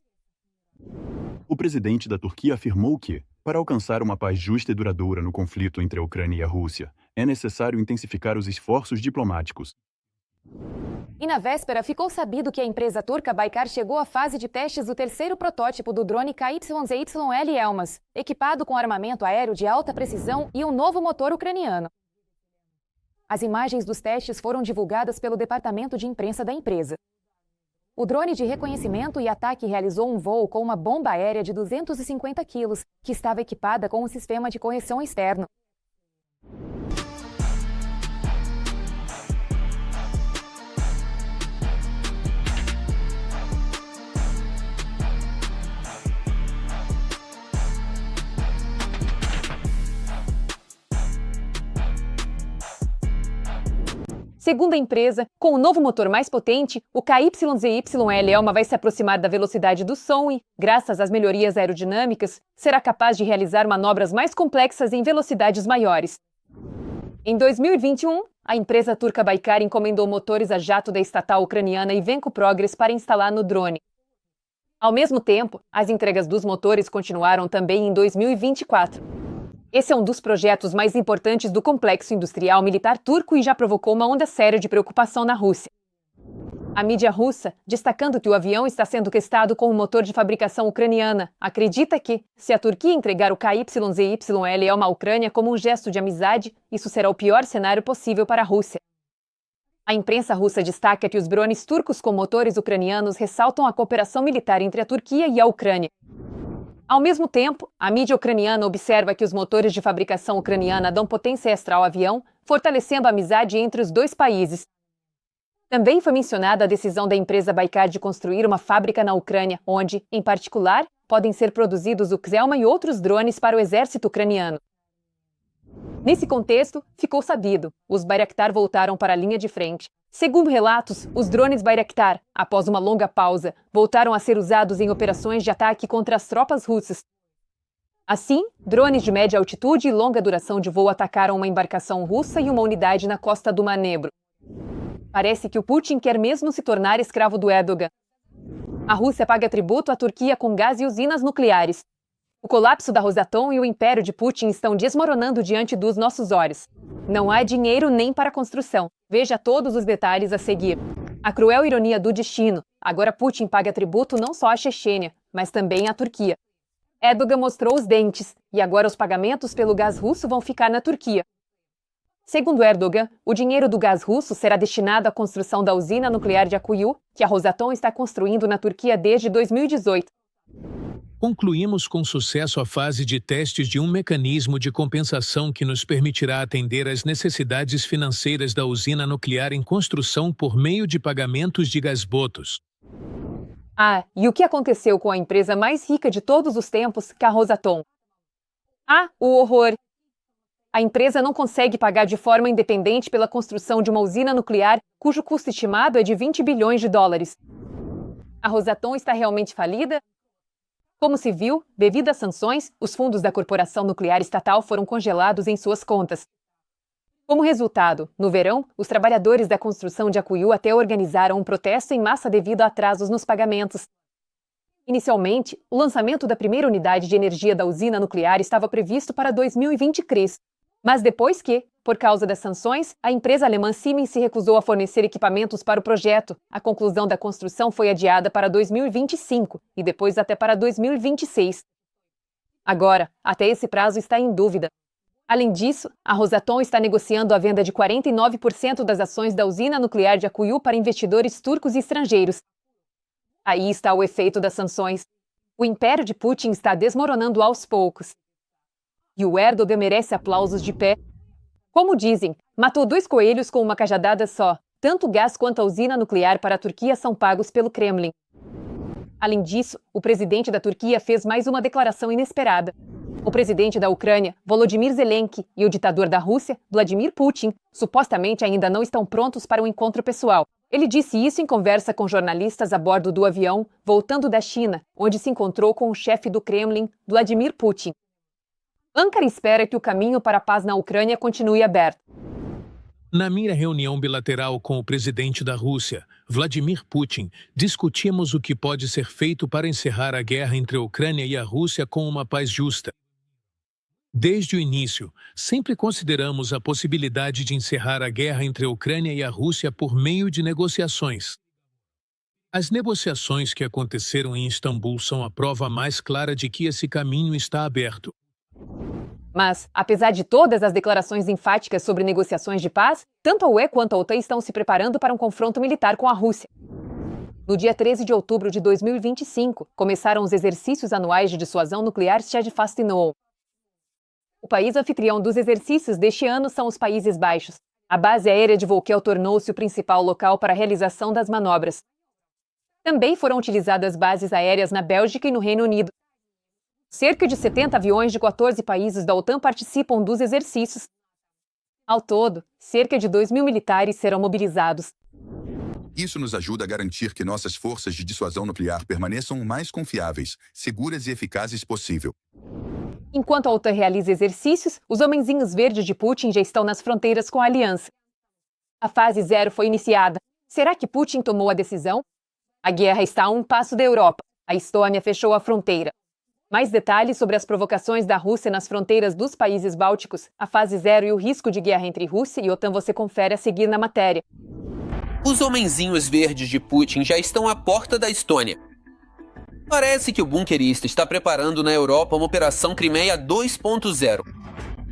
O presidente da Turquia afirmou que, para alcançar uma paz justa e duradoura no conflito entre a Ucrânia e a Rússia, é necessário intensificar os esforços diplomáticos. E na véspera, ficou sabido que a empresa turca Baykar chegou à fase de testes do terceiro protótipo do drone KYZYL Elmas, equipado com armamento aéreo de alta precisão e um novo motor ucraniano. As imagens dos testes foram divulgadas pelo departamento de imprensa da empresa. O drone de reconhecimento e ataque realizou um voo com uma bomba aérea de 250 quilos, que estava equipada com um sistema de correção externo. Segundo a empresa, com o novo motor mais potente, o KYZYL vai se aproximar da velocidade do som e, graças às melhorias aerodinâmicas, será capaz de realizar manobras mais complexas em velocidades maiores. Em 2021, a empresa turca Baykar encomendou motores a jato da estatal ucraniana Iveco Progress para instalar no drone. Ao mesmo tempo, as entregas dos motores continuaram também em 2024. Esse é um dos projetos mais importantes do complexo industrial militar turco e já provocou uma onda séria de preocupação na Rússia. A mídia russa, destacando que o avião está sendo testado com um motor de fabricação ucraniana, acredita que, se a Turquia entregar o KYZYL à Ucrânia como um gesto de amizade, isso será o pior cenário possível para a Rússia. A imprensa russa destaca que os drones turcos com motores ucranianos ressaltam a cooperação militar entre a Turquia e a Ucrânia. Ao mesmo tempo, a mídia ucraniana observa que os motores de fabricação ucraniana dão potência extra ao avião, fortalecendo a amizade entre os dois países. Também foi mencionada a decisão da empresa Baykar de construir uma fábrica na Ucrânia, onde, em particular, podem ser produzidos o Kzelma e outros drones para o exército ucraniano. Nesse contexto, ficou sabido, os Bayraktar voltaram para a linha de frente. Segundo relatos, os drones Bayraktar, após uma longa pausa, voltaram a ser usados em operações de ataque contra as tropas russas. Assim, drones de média altitude e longa duração de voo atacaram uma embarcação russa e uma unidade na costa do Mar Negro. Parece que o Putin quer mesmo se tornar escravo do Erdogan. A Rússia paga tributo à Turquia com gás e usinas nucleares. O colapso da Rosatom e o império de Putin estão desmoronando diante dos nossos olhos. Não há dinheiro nem para a construção. Veja todos os detalhes a seguir. A cruel ironia do destino. Agora Putin paga tributo não só à Chechênia, mas também à Turquia. Erdogan mostrou os dentes, e agora os pagamentos pelo gás russo vão ficar na Turquia. Segundo Erdogan, o dinheiro do gás russo será destinado à construção da usina nuclear de Akuyu, que a Rosatom está construindo na Turquia desde 2018. Concluímos com sucesso a fase de testes de um mecanismo de compensação que nos permitirá atender às necessidades financeiras da usina nuclear em construção por meio de pagamentos de gasbotos. Ah, e o que aconteceu com a empresa mais rica de todos os tempos, que a Rosatom? Ah, o horror! A empresa não consegue pagar de forma independente pela construção de uma usina nuclear cujo custo estimado é de 20 bilhões de dólares. A Rosatom está realmente falida? Como se viu, devido às sanções, os fundos da corporação nuclear estatal foram congelados em suas contas. Como resultado, no verão, os trabalhadores da construção de Akuyu até organizaram um protesto em massa devido a atrasos nos pagamentos. Inicialmente, o lançamento da primeira unidade de energia da usina nuclear estava previsto para 2023. Mas depois que, por causa das sanções, a empresa alemã Siemens se recusou a fornecer equipamentos para o projeto, a conclusão da construção foi adiada para 2025 e depois até para 2026. Agora, até esse prazo está em dúvida. Além disso, a Rosatom está negociando a venda de 49% das ações da usina nuclear de Akuyu para investidores turcos e estrangeiros. Aí está o efeito das sanções. O império de Putin está desmoronando aos poucos. E o Erdogan merece aplausos de pé. Como dizem, matou 2 coelhos com uma cajadada só. Tanto o gás quanto a usina nuclear para a Turquia são pagos pelo Kremlin. Além disso, o presidente da Turquia fez mais uma declaração inesperada. O presidente da Ucrânia, Volodymyr Zelensky, e o ditador da Rússia, Vladimir Putin, supostamente ainda não estão prontos para um encontro pessoal. Ele disse isso em conversa com jornalistas a bordo do avião, voltando da China, onde se encontrou com o chefe do Kremlin, Vladimir Putin. Ankara espera que o caminho para a paz na Ucrânia continue aberto. Na minha reunião bilateral com o presidente da Rússia, Vladimir Putin, discutimos o que pode ser feito para encerrar a guerra entre a Ucrânia e a Rússia com uma paz justa. Desde o início, sempre consideramos a possibilidade de encerrar a guerra entre a Ucrânia e a Rússia por meio de negociações. As negociações que aconteceram em Istambul são a prova mais clara de que esse caminho está aberto. Mas, apesar de todas as declarações enfáticas sobre negociações de paz, tanto a UE quanto a OTAN estão se preparando para um confronto militar com a Rússia. No dia 13 de outubro de 2025, começaram os exercícios anuais de dissuasão nuclear Steadfast-NO. O país anfitrião dos exercícios deste ano são os Países Baixos. A base aérea de Volkel tornou-se o principal local para a realização das manobras. Também foram utilizadas bases aéreas na Bélgica e no Reino Unido. Cerca de 70 aviões de 14 países da OTAN participam dos exercícios. Ao todo, cerca de 2.000 militares serão mobilizados. Isso nos ajuda a garantir que nossas forças de dissuasão nuclear permaneçam o mais confiáveis, seguras e eficazes possível. Enquanto a OTAN realiza exercícios, os homenzinhos verdes de Putin já estão nas fronteiras com a aliança. A fase 0 foi iniciada. Será que Putin tomou a decisão? A guerra está a um passo da Europa. A Estônia fechou a fronteira. Mais detalhes sobre as provocações da Rússia nas fronteiras dos países bálticos, a fase 0 e o risco de guerra entre Rússia e OTAN você confere a seguir na matéria. Os homenzinhos verdes de Putin já estão à porta da Estônia. Parece que o bunkerista está preparando na Europa uma operação Crimeia 2.0.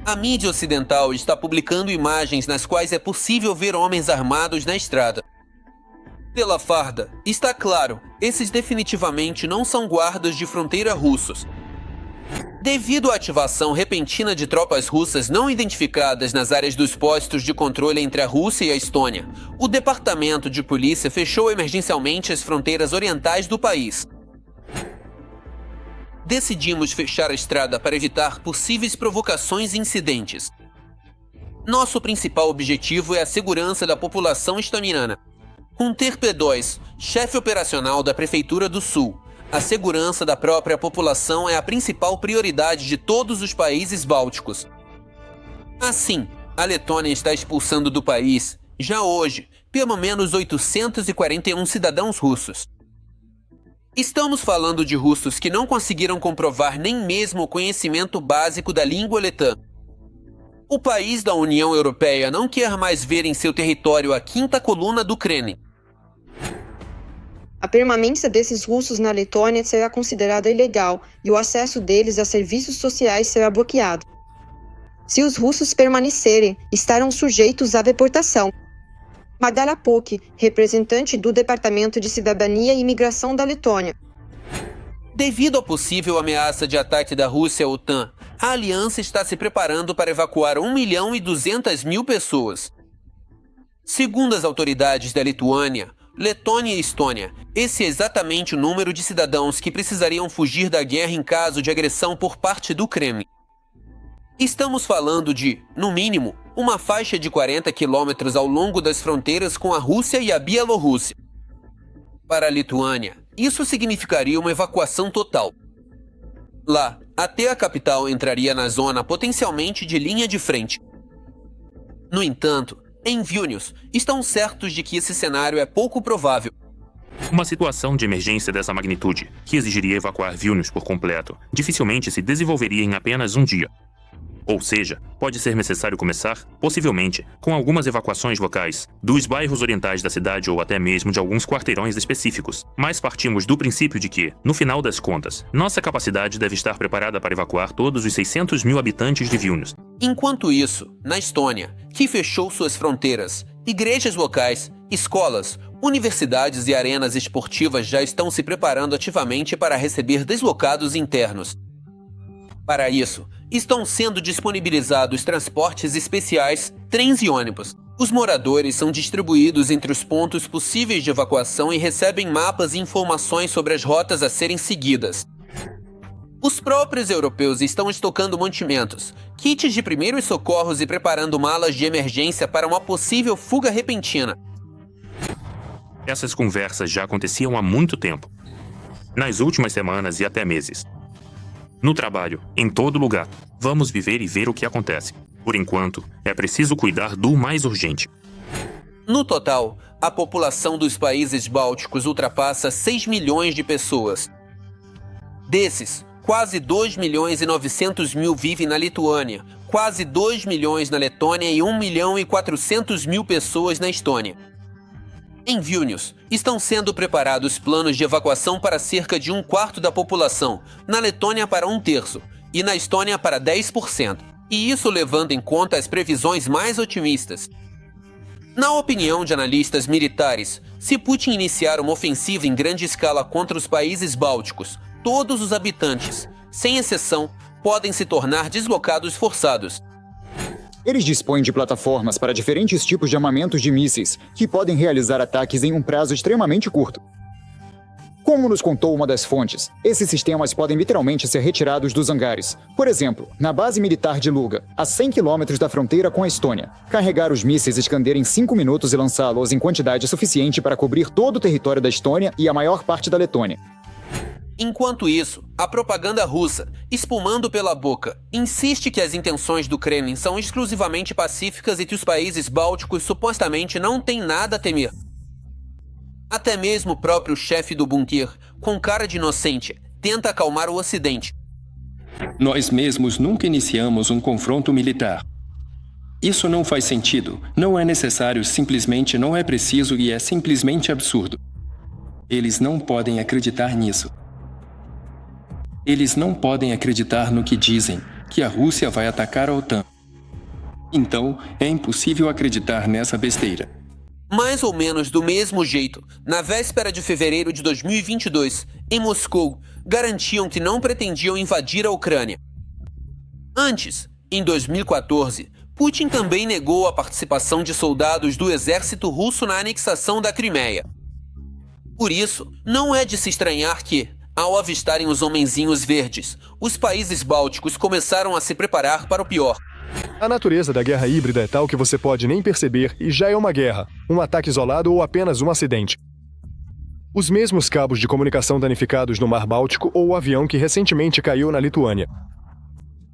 A mídia ocidental está publicando imagens nas quais é possível ver homens armados na estrada. Pela farda, está claro, esses definitivamente não são guardas de fronteira russos. Devido à ativação repentina de tropas russas não identificadas nas áreas dos postos de controle entre a Rússia e a Estônia, o Departamento de Polícia fechou emergencialmente as fronteiras orientais do país. Decidimos fechar a estrada para evitar possíveis provocações e incidentes. Nosso principal objetivo é a segurança da população estoniana. Hunter P2, chefe operacional da Prefeitura do Sul, a segurança da própria população é a principal prioridade de todos os países bálticos. Assim, a Letônia está expulsando do país, já hoje, pelo menos 841 cidadãos russos. Estamos falando de russos que não conseguiram comprovar nem mesmo o conhecimento básico da língua letã. O país da União Europeia não quer mais ver em seu território a quinta coluna do Kremlin. A permanência desses russos na Letônia será considerada ilegal e o acesso deles a serviços sociais será bloqueado. Se os russos permanecerem, estarão sujeitos à deportação. Magdala Puk, representante do Departamento de Cidadania e Imigração da Letônia. Devido à possível ameaça de ataque da Rússia à OTAN, a aliança está se preparando para evacuar 1.200.000 pessoas. Segundo as autoridades da Lituânia, Letônia e Estônia, esse é exatamente o número de cidadãos que precisariam fugir da guerra em caso de agressão por parte do Kremlin. Estamos falando de, no mínimo, uma faixa de 40 quilômetros ao longo das fronteiras com a Rússia e a Bielorrússia. Para a Lituânia, isso significaria uma evacuação total. Lá, até a capital entraria na zona potencialmente de linha de frente. No entanto, em Vilnius, estão certos de que esse cenário é pouco provável. Uma situação de emergência dessa magnitude, que exigiria evacuar Vilnius por completo, dificilmente se desenvolveria em apenas um dia. Ou seja, pode ser necessário começar, possivelmente, com algumas evacuações locais, dos bairros orientais da cidade ou até mesmo de alguns quarteirões específicos. Mas partimos do princípio de que, no final das contas, nossa capacidade deve estar preparada para evacuar todos os 600.000 habitantes de Vilnius. Enquanto isso, na Estônia, que fechou suas fronteiras, igrejas locais, escolas, universidades e arenas esportivas já estão se preparando ativamente para receber deslocados internos. Para isso, estão sendo disponibilizados transportes especiais, trens e ônibus. Os moradores são distribuídos entre os pontos possíveis de evacuação e recebem mapas e informações sobre as rotas a serem seguidas. Os próprios europeus estão estocando mantimentos, kits de primeiros socorros e preparando malas de emergência para uma possível fuga repentina. Essas conversas já aconteciam há muito tempo. Nas últimas semanas e até meses. No trabalho, em todo lugar, vamos viver e ver o que acontece. Por enquanto, é preciso cuidar do mais urgente. No total, a população dos países bálticos ultrapassa 6 milhões de pessoas. Desses, quase 2.900.000 vivem na Lituânia, quase 2 milhões na Letônia e 1.400.000 pessoas na Estônia. Em Vilnius, estão sendo preparados planos de evacuação para cerca de 1/4 da população, na Letônia para 1/3 e na Estônia para 10%, e isso levando em conta as previsões mais otimistas. Na opinião de analistas militares, se Putin iniciar uma ofensiva em grande escala contra os países bálticos, todos os habitantes, sem exceção, podem se tornar deslocados forçados. Eles dispõem de plataformas para diferentes tipos de armamentos de mísseis, que podem realizar ataques em um prazo extremamente curto. Como nos contou uma das fontes, esses sistemas podem literalmente ser retirados dos hangares. Por exemplo, na base militar de Luga, a 100 km da fronteira com a Estônia. Carregar os mísseis Iskander em 5 minutos e lançá-los em quantidade suficiente para cobrir todo o território da Estônia e a maior parte da Letônia. Enquanto isso, a propaganda russa, espumando pela boca, insiste que as intenções do Kremlin são exclusivamente pacíficas e que os países bálticos supostamente não têm nada a temer. Até mesmo o próprio chefe do bunker, com cara de inocente, tenta acalmar o Ocidente. Nós mesmos nunca iniciamos um confronto militar. Isso não faz sentido, não é necessário, simplesmente não é preciso e é simplesmente absurdo. Eles não podem acreditar nisso. Eles não podem acreditar no que dizem, que a Rússia vai atacar a OTAN. Então, é impossível acreditar nessa besteira. Mais ou menos do mesmo jeito, na véspera de fevereiro de 2022, em Moscou, garantiam que não pretendiam invadir a Ucrânia. Antes, em 2014, Putin também negou a participação de soldados do exército russo na anexação da Crimeia. Por isso, não é de se estranhar que, ao avistarem os homenzinhos verdes, os países bálticos começaram a se preparar para o pior. A natureza da guerra híbrida é tal que você pode nem perceber e já é uma guerra, um ataque isolado ou apenas um acidente. Os mesmos cabos de comunicação danificados no Mar Báltico ou o avião que recentemente caiu na Lituânia.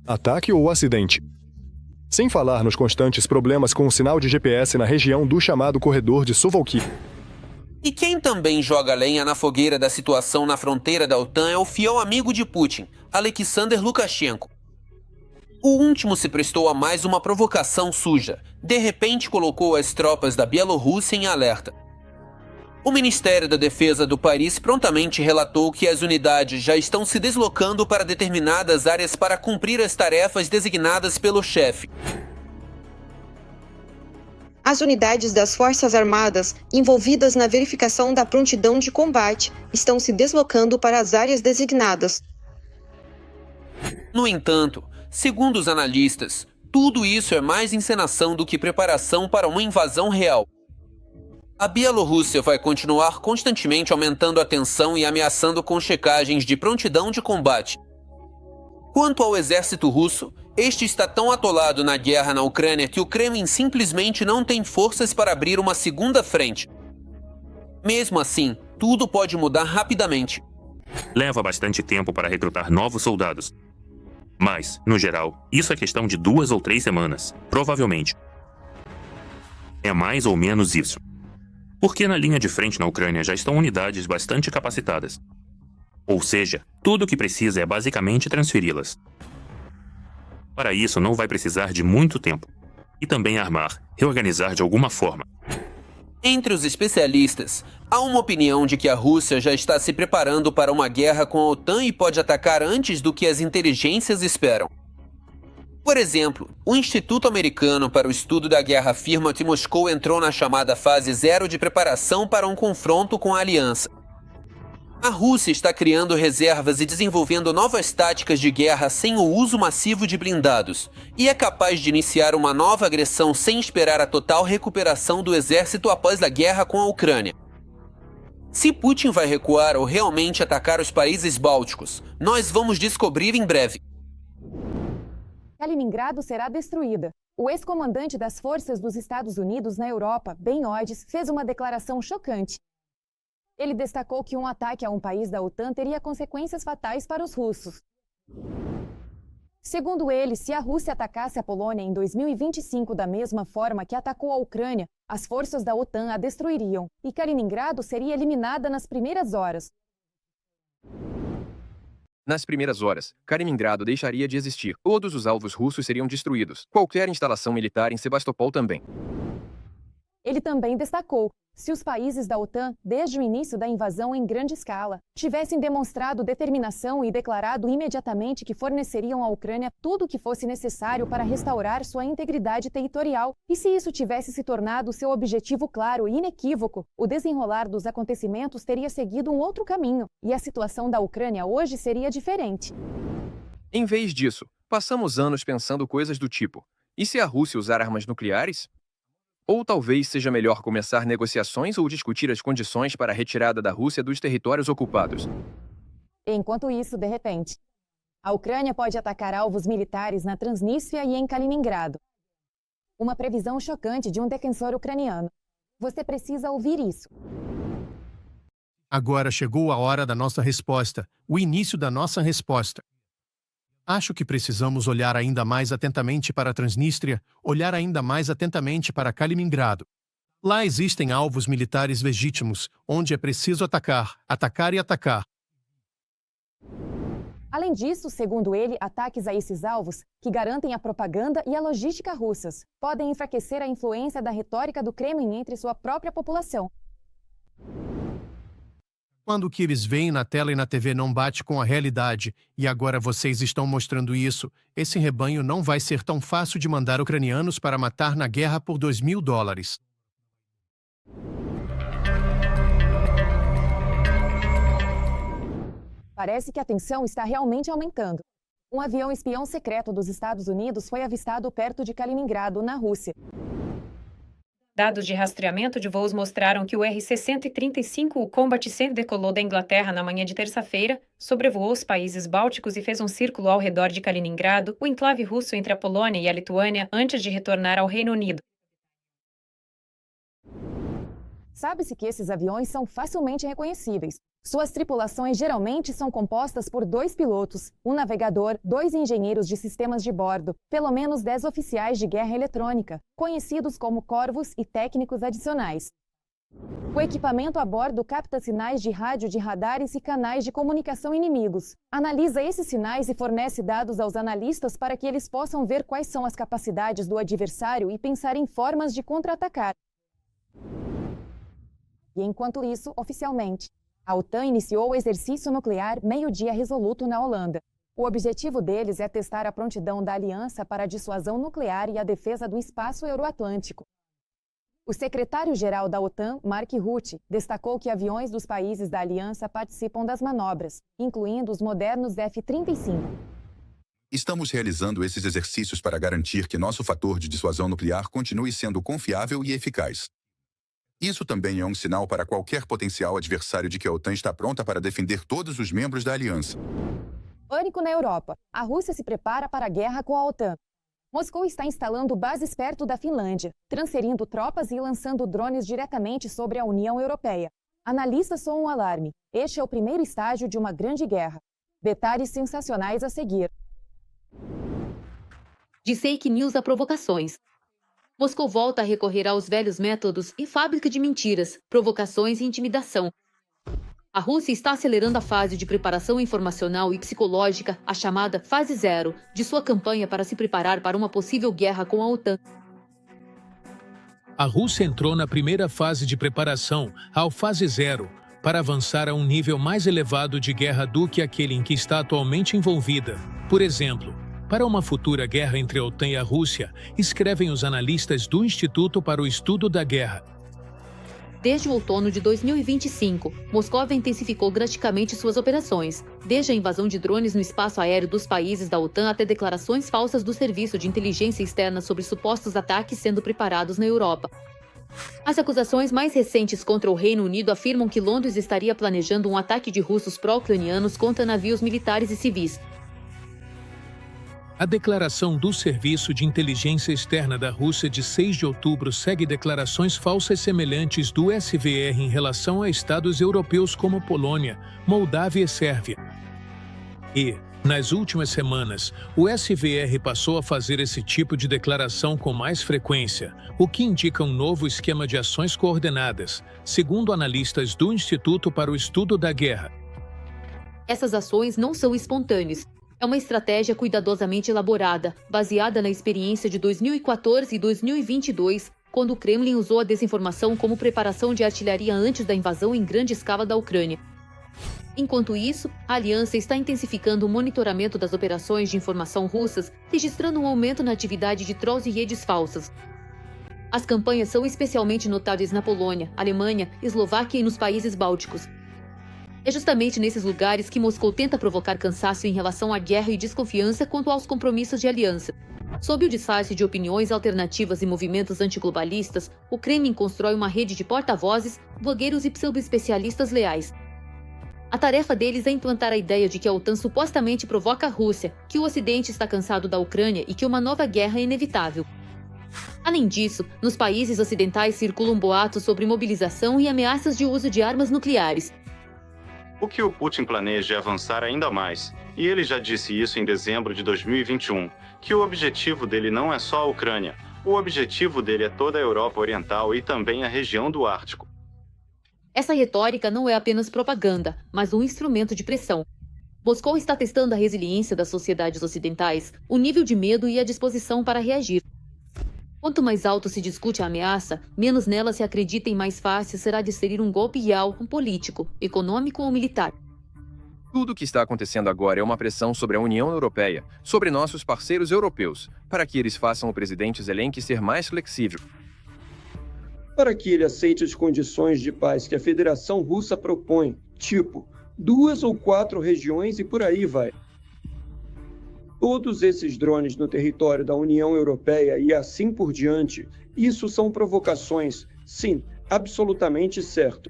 Ataque ou acidente. Sem falar nos constantes problemas com o sinal de GPS na região do chamado corredor de Suwałki. E quem também joga lenha na fogueira da situação na fronteira da OTAN é o fiel amigo de Putin, Alexander Lukashenko. O último se prestou a mais uma provocação suja. De repente colocou as tropas da Bielorrússia em alerta. O Ministério da Defesa do país prontamente relatou que as unidades já estão se deslocando para determinadas áreas para cumprir as tarefas designadas pelo chefe. As unidades das Forças Armadas envolvidas na verificação da prontidão de combate estão se deslocando para as áreas designadas. No entanto, segundo os analistas, tudo isso é mais encenação do que preparação para uma invasão real. A Bielorrússia vai continuar constantemente aumentando a tensão e ameaçando com checagens de prontidão de combate. Quanto ao exército russo, este está tão atolado na guerra na Ucrânia que o Kremlin simplesmente não tem forças para abrir uma segunda frente. Mesmo assim, tudo pode mudar rapidamente. Leva bastante tempo para recrutar novos soldados. Mas, no geral, isso é questão de 2 ou 3 semanas, provavelmente. É mais ou menos isso. Porque na linha de frente na Ucrânia já estão unidades bastante capacitadas. Ou seja, tudo o que precisa é basicamente transferi-las. Para isso não vai precisar de muito tempo. E também armar, reorganizar de alguma forma. Entre os especialistas, há uma opinião de que a Rússia já está se preparando para uma guerra com a OTAN e pode atacar antes do que as inteligências esperam. Por exemplo, o Instituto Americano para o Estudo da Guerra afirma que Moscou entrou na chamada fase 0 de preparação para um confronto com a aliança. A Rússia está criando reservas e desenvolvendo novas táticas de guerra sem o uso massivo de blindados, e é capaz de iniciar uma nova agressão sem esperar a total recuperação do exército após a guerra com a Ucrânia. Se Putin vai recuar ou realmente atacar os países bálticos, nós vamos descobrir em breve. Kaliningrado será destruída. O ex-comandante das forças dos Estados Unidos na Europa, Ben Hodges, fez uma declaração chocante. Ele destacou que um ataque a um país da OTAN teria consequências fatais para os russos. Segundo ele, se a Rússia atacasse a Polônia em 2025 da mesma forma que atacou a Ucrânia, as forças da OTAN a destruiriam, e Kaliningrado seria eliminada nas primeiras horas. Nas primeiras horas, Kaliningrado deixaria de existir. Todos os alvos russos seriam destruídos. Qualquer instalação militar em Sebastopol também. Ele também destacou: se os países da OTAN, desde o início da invasão em grande escala, tivessem demonstrado determinação e declarado imediatamente que forneceriam à Ucrânia tudo o que fosse necessário para restaurar sua integridade territorial, e se isso tivesse se tornado seu objetivo claro e inequívoco, o desenrolar dos acontecimentos teria seguido um outro caminho, e a situação da Ucrânia hoje seria diferente. Em vez disso, passamos anos pensando coisas do tipo: e se a Rússia usar armas nucleares? Ou talvez seja melhor começar negociações ou discutir as condições para a retirada da Rússia dos territórios ocupados. Enquanto isso, de repente, a Ucrânia pode atacar alvos militares na Transnistria e em Kaliningrado. Uma previsão chocante de um defensor ucraniano. Você precisa ouvir isso. Agora chegou a hora da nossa resposta, o início da nossa resposta. Acho que precisamos olhar ainda mais atentamente para a Transnistria, olhar ainda mais atentamente para Kaliningrado. Lá existem alvos militares legítimos, onde é preciso atacar, atacar e atacar. Além disso, segundo ele, ataques a esses alvos, que garantem a propaganda e a logística russas, podem enfraquecer a influência da retórica do Kremlin entre sua própria população. Quando o que eles veem na tela e na TV não bate com a realidade, e agora vocês estão mostrando isso, esse rebanho não vai ser tão fácil de mandar ucranianos para matar na guerra por $2.000. Parece que a tensão está realmente aumentando. Um avião espião secreto dos Estados Unidos foi avistado perto de Kaliningrado, na Rússia. Dados de rastreamento de voos mostraram que o RC-135, o Combat 100, decolou da Inglaterra na manhã de terça-feira, sobrevoou os países bálticos e fez um círculo ao redor de Kaliningrado, o enclave russo entre a Polônia e a Lituânia, antes de retornar ao Reino Unido. Sabe-se que esses aviões são facilmente reconhecíveis. Suas tripulações geralmente são compostas por 2 pilotos, um navegador, 2 engenheiros de sistemas de bordo, pelo menos 10 oficiais de guerra eletrônica, conhecidos como corvos e técnicos adicionais. O equipamento a bordo capta sinais de rádio de radares e canais de comunicação inimigos, analisa esses sinais e fornece dados aos analistas para que eles possam ver quais são as capacidades do adversário e pensar em formas de contra-atacar. E enquanto isso, oficialmente, a OTAN iniciou o exercício nuclear Meio-Dia Resoluto na Holanda. O objetivo deles é testar a prontidão da aliança para a dissuasão nuclear e a defesa do espaço euroatlântico. O secretário-geral da OTAN, Mark Rutte, destacou que aviões dos países da aliança participam das manobras, incluindo os modernos F-35. Estamos realizando esses exercícios para garantir que nosso fator de dissuasão nuclear continue sendo confiável e eficaz. Isso também é um sinal para qualquer potencial adversário de que a OTAN está pronta para defender todos os membros da aliança. Pânico na Europa. A Rússia se prepara para a guerra com a OTAN. Moscou está instalando bases perto da Finlândia, transferindo tropas e lançando drones diretamente sobre a União Europeia. Analistas soam um alarme. Este é o primeiro estágio de uma grande guerra. Detalhes sensacionais a seguir. De fake news a provocações. Moscou volta a recorrer aos velhos métodos e fábrica de mentiras, provocações e intimidação. A Rússia está acelerando a fase de preparação informacional e psicológica, a chamada fase 0, de sua campanha para se preparar para uma possível guerra com a OTAN. A Rússia entrou na primeira fase de preparação, a fase 0, para avançar a um nível mais elevado de guerra do que aquele em que está atualmente envolvida. Por exemplo, para uma futura guerra entre a OTAN e a Rússia, escrevem os analistas do Instituto para o Estudo da Guerra. Desde o outono de 2025, Moscou intensificou drasticamente suas operações, desde a invasão de drones no espaço aéreo dos países da OTAN até declarações falsas do Serviço de Inteligência Externa sobre supostos ataques sendo preparados na Europa. As acusações mais recentes contra o Reino Unido afirmam que Londres estaria planejando um ataque de russos pró-ucranianos contra navios militares e civis. A declaração do Serviço de Inteligência Externa da Rússia de 6 de outubro segue declarações falsas semelhantes do SVR em relação a estados europeus como Polônia, Moldávia e Sérvia. E, nas últimas semanas, o SVR passou a fazer esse tipo de declaração com mais frequência, o que indica um novo esquema de ações coordenadas, segundo analistas do Instituto para o Estudo da Guerra. Essas ações não são espontâneas. É uma estratégia cuidadosamente elaborada, baseada na experiência de 2014 e 2022, quando o Kremlin usou a desinformação como preparação de artilharia antes da invasão em grande escala da Ucrânia. Enquanto isso, a aliança está intensificando o monitoramento das operações de informação russas, registrando um aumento na atividade de trolls e redes falsas. As campanhas são especialmente notáveis na Polônia, Alemanha, Eslováquia e nos países bálticos. É justamente nesses lugares que Moscou tenta provocar cansaço em relação à guerra e desconfiança quanto aos compromissos de aliança. Sob o disfarce de opiniões alternativas e movimentos antiglobalistas, o Kremlin constrói uma rede de porta-vozes, blogueiros e pseudo-especialistas leais. A tarefa deles é implantar a ideia de que a OTAN supostamente provoca a Rússia, que o Ocidente está cansado da Ucrânia e que uma nova guerra é inevitável. Além disso, nos países ocidentais circulam boatos sobre mobilização e ameaças de uso de armas nucleares. O que o Putin planeja é avançar ainda mais, e ele já disse isso em dezembro de 2021, que o objetivo dele não é só a Ucrânia, o objetivo dele é toda a Europa Oriental e também a região do Ártico. Essa retórica não é apenas propaganda, mas um instrumento de pressão. Moscou está testando a resiliência das sociedades ocidentais, o nível de medo e a disposição para reagir. Quanto mais alto se discute a ameaça, menos nela se acredita e mais fácil será desferir um golpe real, político, econômico ou militar. Tudo o que está acontecendo agora é uma pressão sobre a União Europeia, sobre nossos parceiros europeus, para que eles façam o presidente Zelensky ser mais flexível. Para que ele aceite as condições de paz que a Federação Russa propõe, tipo 2 ou 4 regiões e por aí vai. Todos esses drones no território da União Europeia e assim por diante, isso são provocações, sim, absolutamente certo.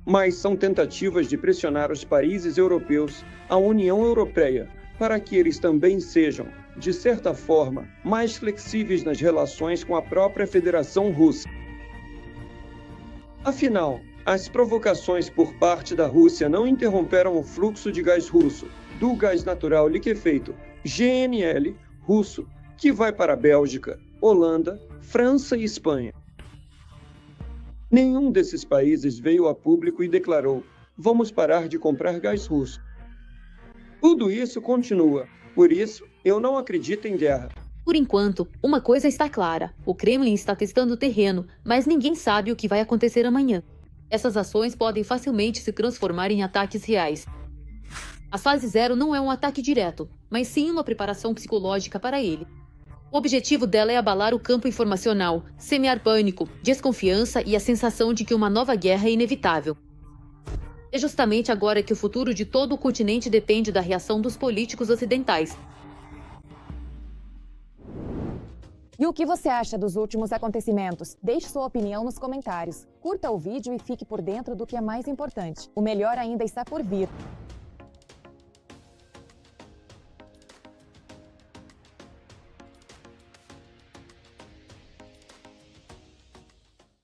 Mas são tentativas de pressionar os países europeus, a União Europeia, para que eles também sejam, de certa forma, mais flexíveis nas relações com a própria Federação Russa. Afinal, as provocações por parte da Rússia não interromperam o fluxo de gás russo, do gás natural liquefeito GNL russo, que vai para a Bélgica, Holanda, França e Espanha. Nenhum desses países veio a público e declarou: vamos parar de comprar gás russo. Tudo isso continua, por isso eu não acredito em guerra. Por enquanto, uma coisa está clara: o Kremlin está testando o terreno, mas ninguém sabe o que vai acontecer amanhã. Essas ações podem facilmente se transformar em ataques reais. A fase 0 não é um ataque direto, mas sim uma preparação psicológica para ele. O objetivo dela é abalar o campo informacional, semear pânico, desconfiança e a sensação de que uma nova guerra é inevitável. É justamente agora que o futuro de todo o continente depende da reação dos políticos ocidentais. E o que você acha dos últimos acontecimentos? Deixe sua opinião nos comentários. Curta o vídeo e fique por dentro do que é mais importante. O melhor ainda está por vir.